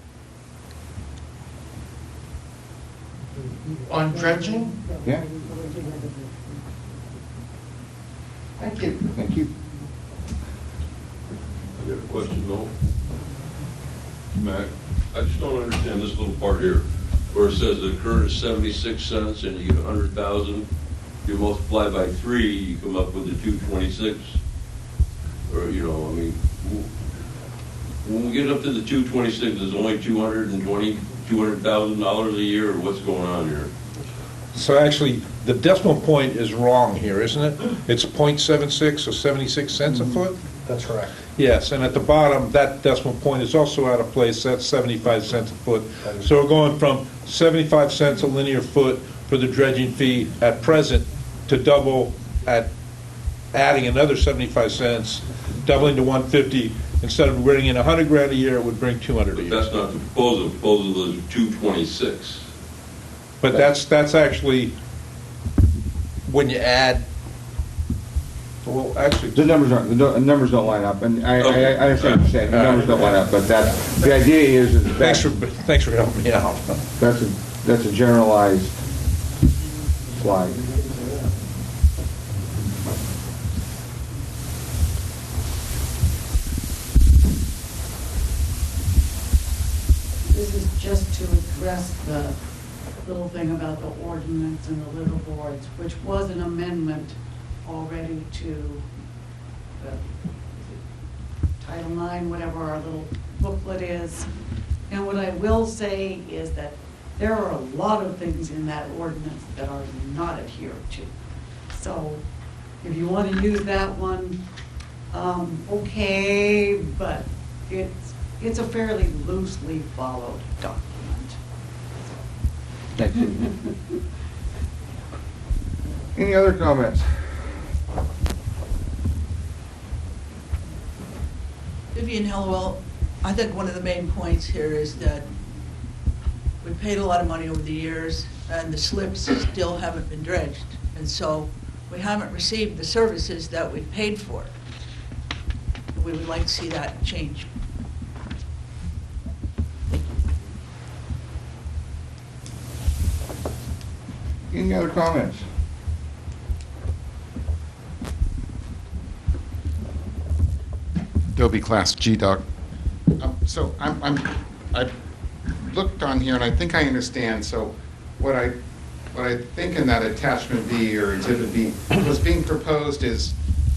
On dredging? Yeah. Thank you. Thank you. I got a question, though. Mac, I just don't understand this little part here, where it says the current is 76 cents and you get 100,000. You multiply by 3, you come up with the 226. Or, you know, I mean, when we get up to the 226, there's only $200,000 a year, or what's going on here? So actually, the decimal point is wrong here, isn't it? It's .76, or 76 cents a foot? That's correct. Yes, and at the bottom, that decimal point is also out of place. That's 75 cents a foot. So we're going from 75 cents a linear foot for the dredging fee at present to double at adding another 75 cents, doubling to 150. Instead of bringing in 100 grand a year, it would bring 200 a But year. that's not the proposal. The proposal is 226. But that's actually when you add. Well, actually, The numbers don't line up, and I understand what you're saying, the numbers don't line up, but that's, the idea is that. Thanks for helping me out. That's a generalized slide. is just to address the little thing about the ordinance and the liverboards, which was an amendment already to the Title IX, whatever our little booklet is. And what I will say is that there are a lot of things in that ordinance that are not adhered to. So if you want to use that one, okay, but it's a fairly loosely followed document. Thank you. Any other comments? Vivian Hellwell, I think one of the main points here is that we paid a lot of money over the years, and the slips still haven't been dredged. And so we haven't received the services that we paid for. We would like to see that change. Any other comments? Adobe Class G Doc. So I looked on here and I think I understand. So what I think in that attachment B or exhibit B was being proposed is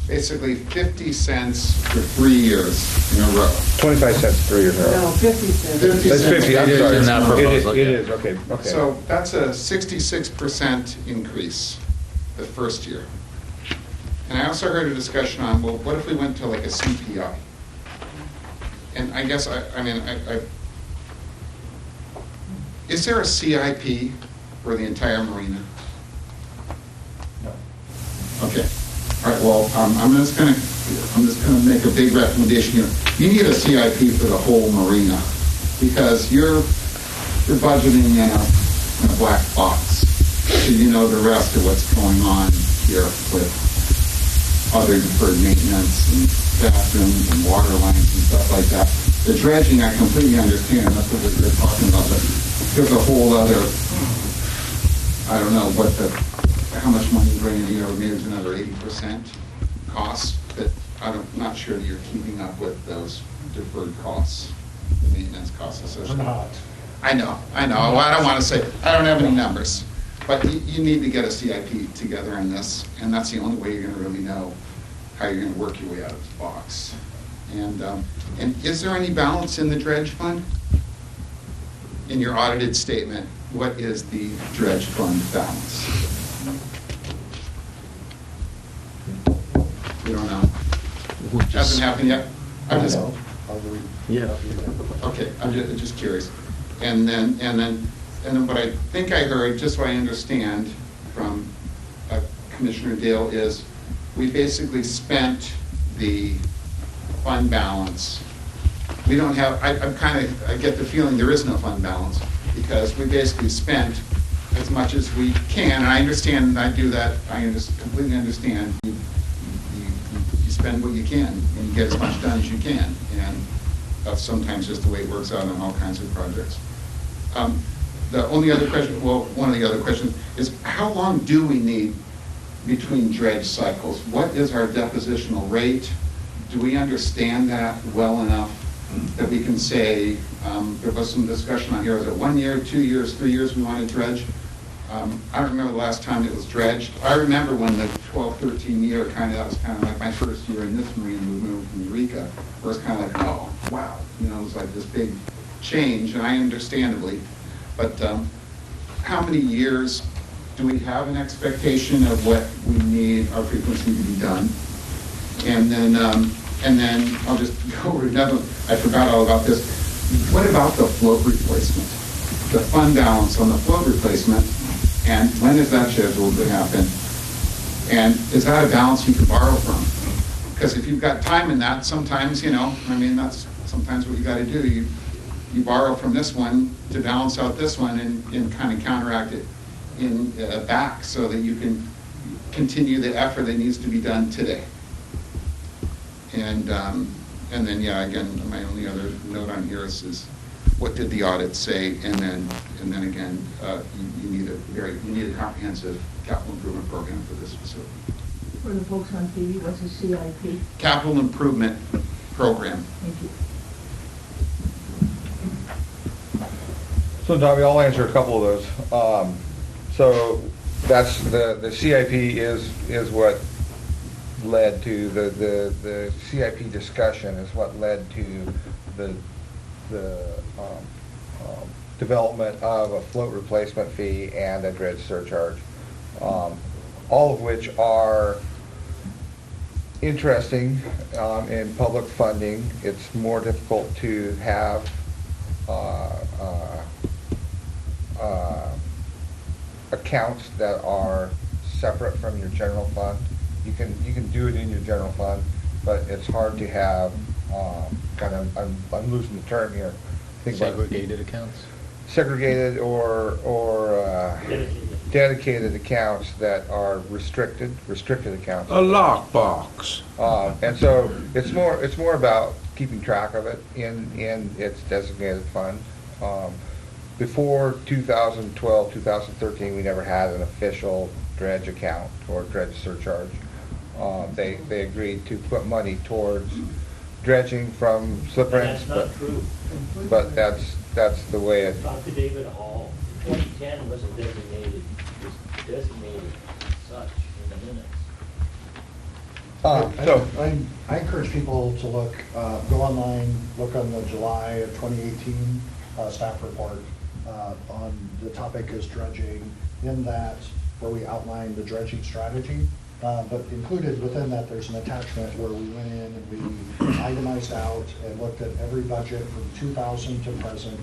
basically 50 cents for 3 years in a row. 25 cents 3 years in a row. No, 50 cents. 50 That's cents. 50, I'm It is sorry. in that proposal, It yeah. is, okay. So that's a 66% increase the first year. And I also heard a discussion on, well, what if we went to like a CPI? And I guess, is there a CIP for the entire marina? No. Okay. All right, well, I'm just gonna make a big recommendation here. You need a CIP for the whole marina, because you're budgeting in a black box. So you know the rest of what's going on here with other deferred maintenance and bathrooms and water lines and stuff like that. The dredging, I completely understand, that's what we're talking about, but there's a whole other, I don't know how much money you bring in a year, maybe it's another 80% cost, but I'm not sure that you're keeping up with those deferred costs, the maintenance costs associated. We're not. I know. Well, I don't want to say, I don't have any numbers, but you need to get a CIP together on this, and that's the only way you're going to really know how you're going to work your way out of this box. And is there any balance in the dredge fund? In your audited statement, what is the dredge fund balance? You don't know? Hasn't happened yet? I'm just. Yeah. Okay, I'm just curious. And then what I think I heard, just so I understand from Commissioner Dale, is we basically spent the fund balance. We don't have, I get the feeling there is no fund balance, because we basically spent as much as we can, and I understand, and I do that, I just completely understand. You spend what you can, and you get as much done as you can, and that's sometimes just the way it works out on all kinds of projects. The only other question, well, one of the other questions is, how long do we need between dredge cycles? What is our depositional rate? Do we understand that well enough that we can say, there was some discussion on here, is it 1 year, 2 years, 3 years we want to dredge? I don't remember the last time it was dredged. I remember when the 12, 13 year that was kind of like my first year in this marine movement from Eureka, where it was kind of like, oh, wow. It was like this big change, and I understandably, but how many years do we have an expectation of what we need our frequency to be done? And then I'll just go over another, I forgot all about this. What about the float replacement? The fund balance on the float replacement, and when is that scheduled to happen? And is that a balance you can borrow from? Because if you've got time in that, sometimes, that's sometimes what you got to do. You borrow from this one to balance out this one and kind of counteract it in back so that you can continue the effort that needs to be done today. And then, yeah, again, my only other note on here is what did the audit say? And then again, you need a comprehensive capital improvement program for this facility. For the folks on TV, what's a CIP? Capital improvement program. Thank you. So Tommy, I'll answer a couple of those. So that's the CIP is what led to the CIP discussion is what led to the development of a float replacement fee and a dredge surcharge, all of which are interesting in public funding. It's more difficult to have accounts that are separate from your general fund. You can do it in your general fund, but it's hard to have I'm losing the term here. Segregated accounts? Segregated or dedicated accounts that are restricted accounts. A lockbox. And so it's more about keeping track of it in its designated fund. Before 2012, 2013, we never had an official dredge account or dredge surcharge. They agreed to put money towards dredging from slip rents, That's not true. but that's the way it. Talk to David Hall. 2010 wasn't designated, was designated such in the minutes. I encourage people to look, go online, look on the July of 2018 staff report on the topic is dredging. In that, where we outlined the dredging strategy, but included within that, there's an attachment where we went in and we itemized out and looked at every budget from 2000 to present,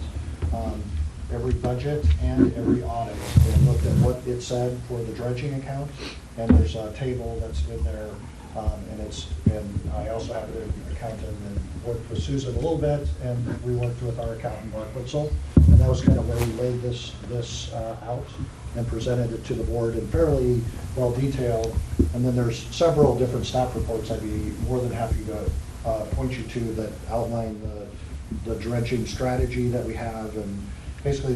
every budget and every audit, and looked at what it said for the dredging account. And there's a table that's in there, and I also have an accountant and worked with Susan a little bit, and we worked with our accountant, Mark Witzel, and that was kind of where we laid this out and presented it to the board in fairly well detailed. And then there's several different staff reports I'd be more than happy to point you to that outline the dredging strategy that we have, and basically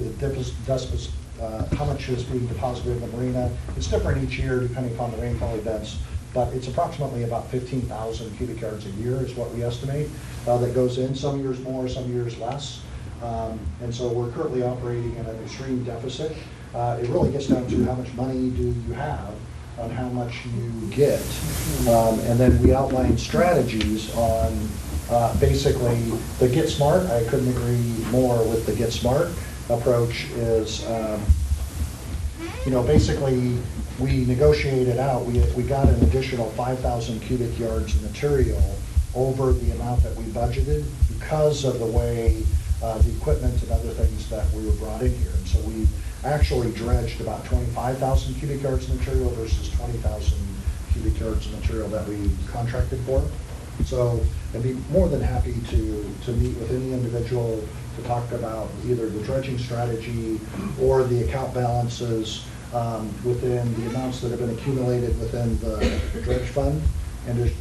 how much is being deposited in the marina. It's different each year depending upon the rainfall events, but it's approximately about 15,000 cubic yards a year is what we estimate that goes in. Some years more, some years less. And so we're currently operating in an extreme deficit. It really gets down to how much money do you have on how much you get. And then we outline strategies on basically the Get Smart. I couldn't agree more with the Get Smart approach is, basically we negotiated out, we got an additional 5,000 cubic yards of material over the amount that we budgeted because of the way the equipment and other things that we were brought in here. And so we actually dredged about 25,000 cubic yards of material versus 20,000 cubic yards of material that we contracted for. So I'd be more than happy to meet with any individual to talk about either the dredging strategy or the account balances within the amounts that have been accumulated within the dredge fund. And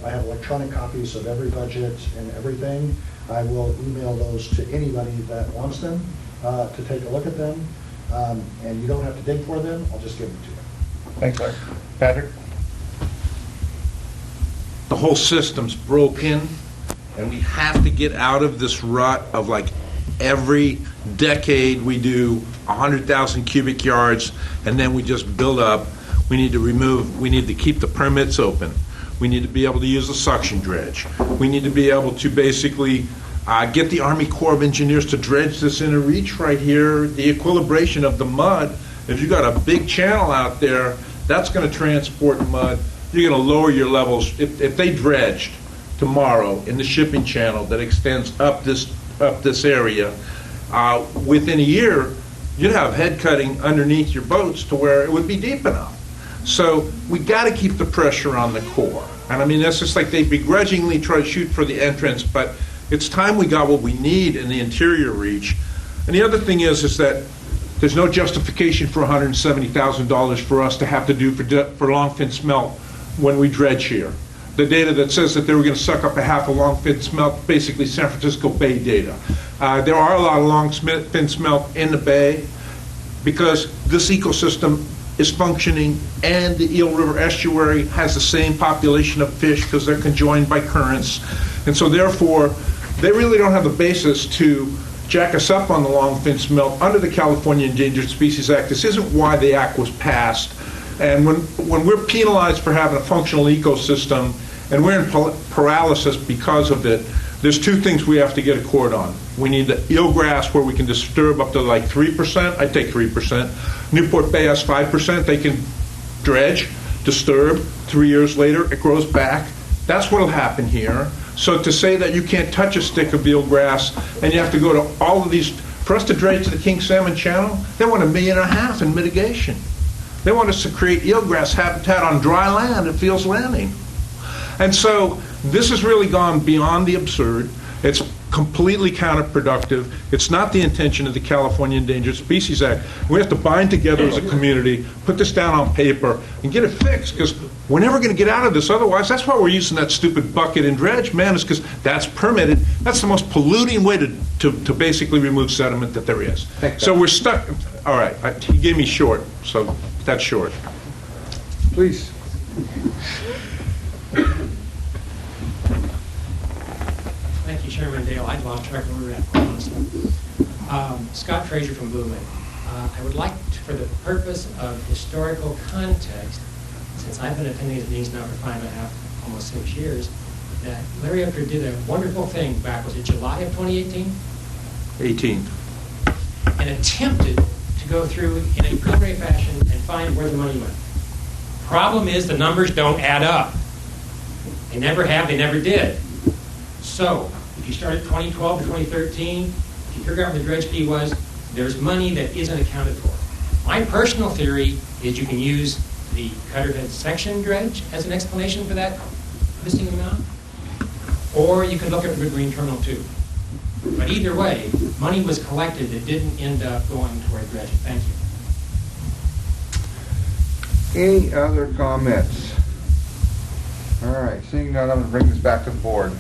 I have electronic copies of every budget and everything. I will email those to anybody that wants them to take a look at them. And you don't have to dig for them, I'll just give them to you. Thanks, Larry. Patrick? The whole system's broken, and we have to get out of this rut of like every decade we do 100,000 cubic yards and then we just build up. We need to keep the permits open. We need to be able to use a suction dredge. We need to be able to basically get the Army Corps of Engineers to dredge this inner reach right here. The equilibration of the mud, if you got a big channel out there, that's going to transport mud. You're going to lower your levels. If they dredged tomorrow in the shipping channel that extends up this area, within a year, you'd have head cutting underneath your boats to where it would be deep enough. So we got to keep the pressure on the Corps. And I mean, that's just like they begrudgingly try to shoot for the entrance, but it's time we got what we need in the interior reach. And the other thing is that there's no justification for $170,000 for us to have to do for longfin smelt when we dredge here. The data that says that they were going to suck up a half a longfin smelt, basically San Francisco Bay data. There are a lot of longfin smelt in the bay because this ecosystem is functioning, and the Eel River estuary has the same population of fish because they're conjoined by currents. And so therefore, they really don't have the basis to jack us up on the longfin smelt under the California Endangered Species Act. This isn't why the act was passed. And when we're penalized for having a functional ecosystem and we're in paralysis because of it, there's two things we have to get a court on. We need the eelgrass where we can disturb up to like 3%. I take 3%. Newport Bay has 5%. They can dredge, disturb. 3 years later, it grows back. That's what will happen here. So to say that you can't touch a stick of eelgrass and you have to go to all of these, for us to dredge the King Salmon Channel, they want $1.5 million in mitigation. They want us to create eelgrass habitat on dry land at Fields Landing. And so this has really gone beyond the absurd. It's completely counterproductive. It's not the intention of the California Endangered Species Act. We have to bind together as a community, put this down on paper, and get it fixed, because we're never going to get out of this otherwise. That's why we're using that stupid bucket and dredge, man, is because that's permitted. That's the most polluting way to basically remove sediment that there is. So we're stuck. All right, he gave me short, so that's short. Please. Thank you, Chairman Dale. I lost track of where we're at. Scott Frazier from Blue Lake. I would like, for the purpose of historical context, since I've been attending these meetings now for 5.5, almost 6 years, that Larry Upker did a wonderful thing back, was it July of 2018? 18. And attempted to go through in a preliminary fashion and find where the money went. Problem is the numbers don't add up. They never have, they never did. So, if you start at 2012 to 2013, if you figure out what the dredge fee was, there's money that isn't accounted for. My personal theory is you can use the Cutterhead section dredge as an explanation for that missing amount, or you can look at the Green Terminal 2. But either way, money was collected that didn't end up going toward dredging. Thank you. Any other comments? All right, seeing none, I'm going to bring this back to the board.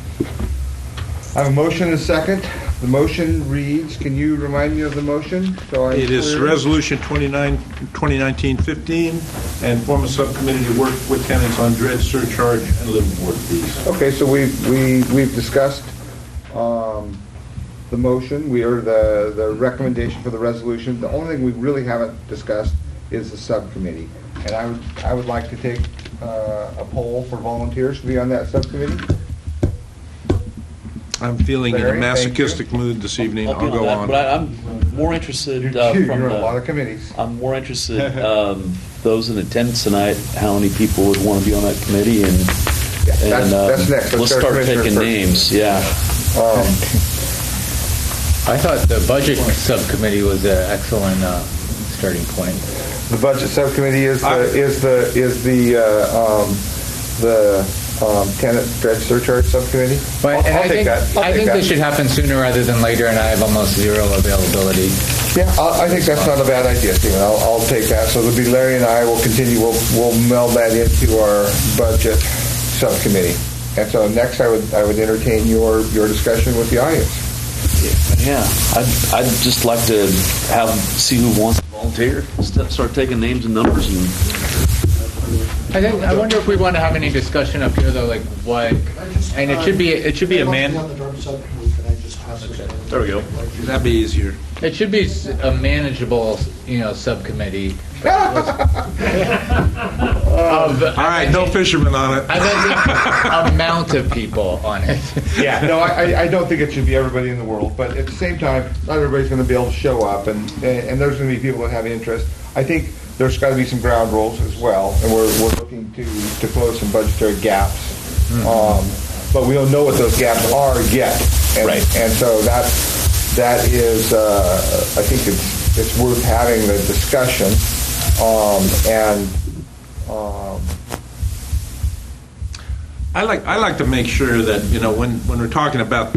I have a motion and a second. The motion reads, can you remind me of the motion? It is Resolution 2019-15, and form a subcommittee to work with tenants on dredge surcharge and liveaboard fees. Okay, so we've discussed the motion. We heard the recommendation for the resolution. The only thing we really haven't discussed is the subcommittee. And I would like to take a poll for volunteers to be on that subcommittee. I'm feeling Larry, in a masochistic mood this evening. I'll go on. But I'm more interested You're from on a lot of committees. I'm more interested those in attendance tonight. How many people would want to be on that committee? And that's next. Let's start picking names. Yeah. I thought the budget subcommittee was an excellent starting point. The budget subcommittee is the tenant dredge surcharge subcommittee. But I'll take that. I think this should happen sooner rather than later, and I have almost zero availability. Yeah, I think that's not a bad idea, Stephen. I'll take that. So it'll be Larry and I will continue. We'll meld that into our budget subcommittee. And so next, I would entertain your discussion with the audience. Yeah, I'd just like to see who wants to volunteer. Start taking names and numbers and. I wonder if we want to have any discussion up here though, like what, and it should be a man. There we go. That'd be easier. It should be a manageable, subcommittee. All right, no fishermen on it. I think amount of people on it. Yeah, no, I don't think it should be everybody in the world, but at the same time, not everybody's going to be able to show up, and there's going to be people that have interest. I think there's got to be some ground rules as well, and we're looking to close some budgetary gaps. But we don't know what those gaps are yet, right? And so that is, I think it's worth having the discussion, I like to make sure that when we're talking about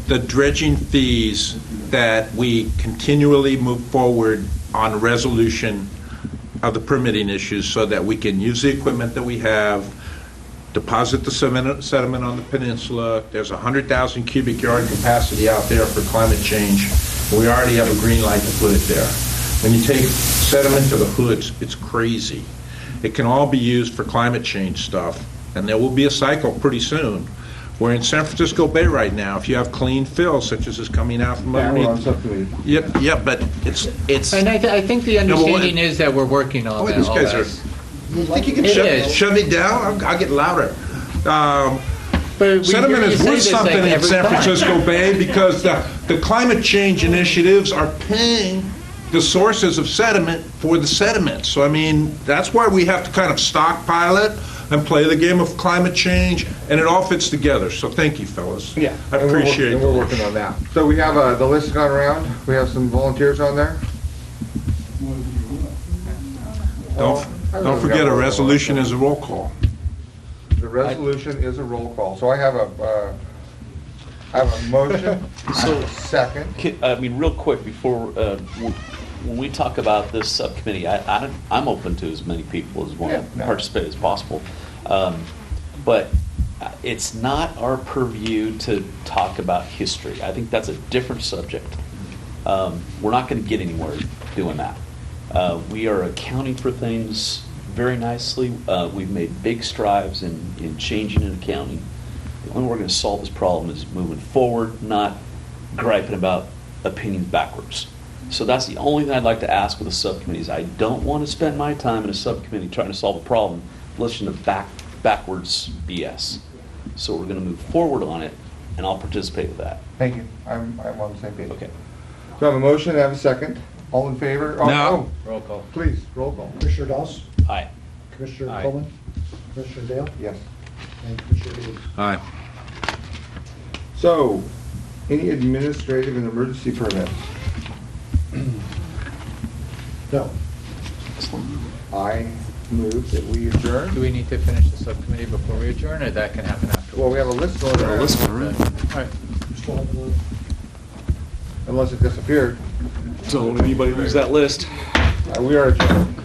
the dredging fees, that we continually move forward on resolution of the permitting issues so that we can use the equipment that we have, deposit the sediment on the peninsula. There's 100,000 cubic yard capacity out there for climate change. We already have a green light to put it there. When you take sediment to the hoods, it's crazy. It can all be used for climate change stuff, and there will be a cycle pretty soon We're in San Francisco Bay right now. If you have clean fill, such as is coming out from Yeah, we're on underneath. subcommittee. Yep, yeah, but it's. And I think the No, but what- understanding is that we're working on Oh, that. these all guys that. are. You think you can It shut, is. shut me down? I'll get louder. But we Sediment hear you is say worth this, something like, in every San time. Francisco Bay because the climate change initiatives are paying the sources of sediment for the sediment. So, I mean, that's why we have to kind of stockpile it and play the game of climate change, and it all fits together. So thank you, fellas. Yeah. I and we're work- appreciate and it. we're working on that. So we have, the list has gone around. We have some volunteers on there. Don't forget, a resolution is a roll call. The resolution is a roll call. So I have a motion. So- Second. I mean, real quick, before, when we talk about this subcommittee, I'm open to as many people as want Yeah, to no. participate as possible. But it's not our purview to talk about history. I think that's a different subject. We're not going to get anywhere doing that. We are accounting for things very nicely. We've made big strides in changing in accounting. The only way we're going to solve this problem is moving forward, not griping about opinions backwards. So that's the only thing I'd like to ask with the subcommittee is I don't want to spend my time in a subcommittee trying to solve a problem, listening to backwards BS. So we're going to move forward on it, and I'll participate with that. Thank you. I'm on the same page. Okay. So I have a motion, I have a second. All in favor? Oh, No. Roll call. Please, roll call. Commissioner Doss? Aye. Commissioner Aye. Coleman? Commissioner Dale? Yes. And Commissioner Lee? Aye. So, any administrative and emergency permits? No. I move that we adjourn. Do we need to finish the subcommittee before we adjourn, or that can happen afterwards? Well, we have a list going around. A list going around. All right. You still have the Unless it disappeared. Don't let anybody lose that list. We are adjourned.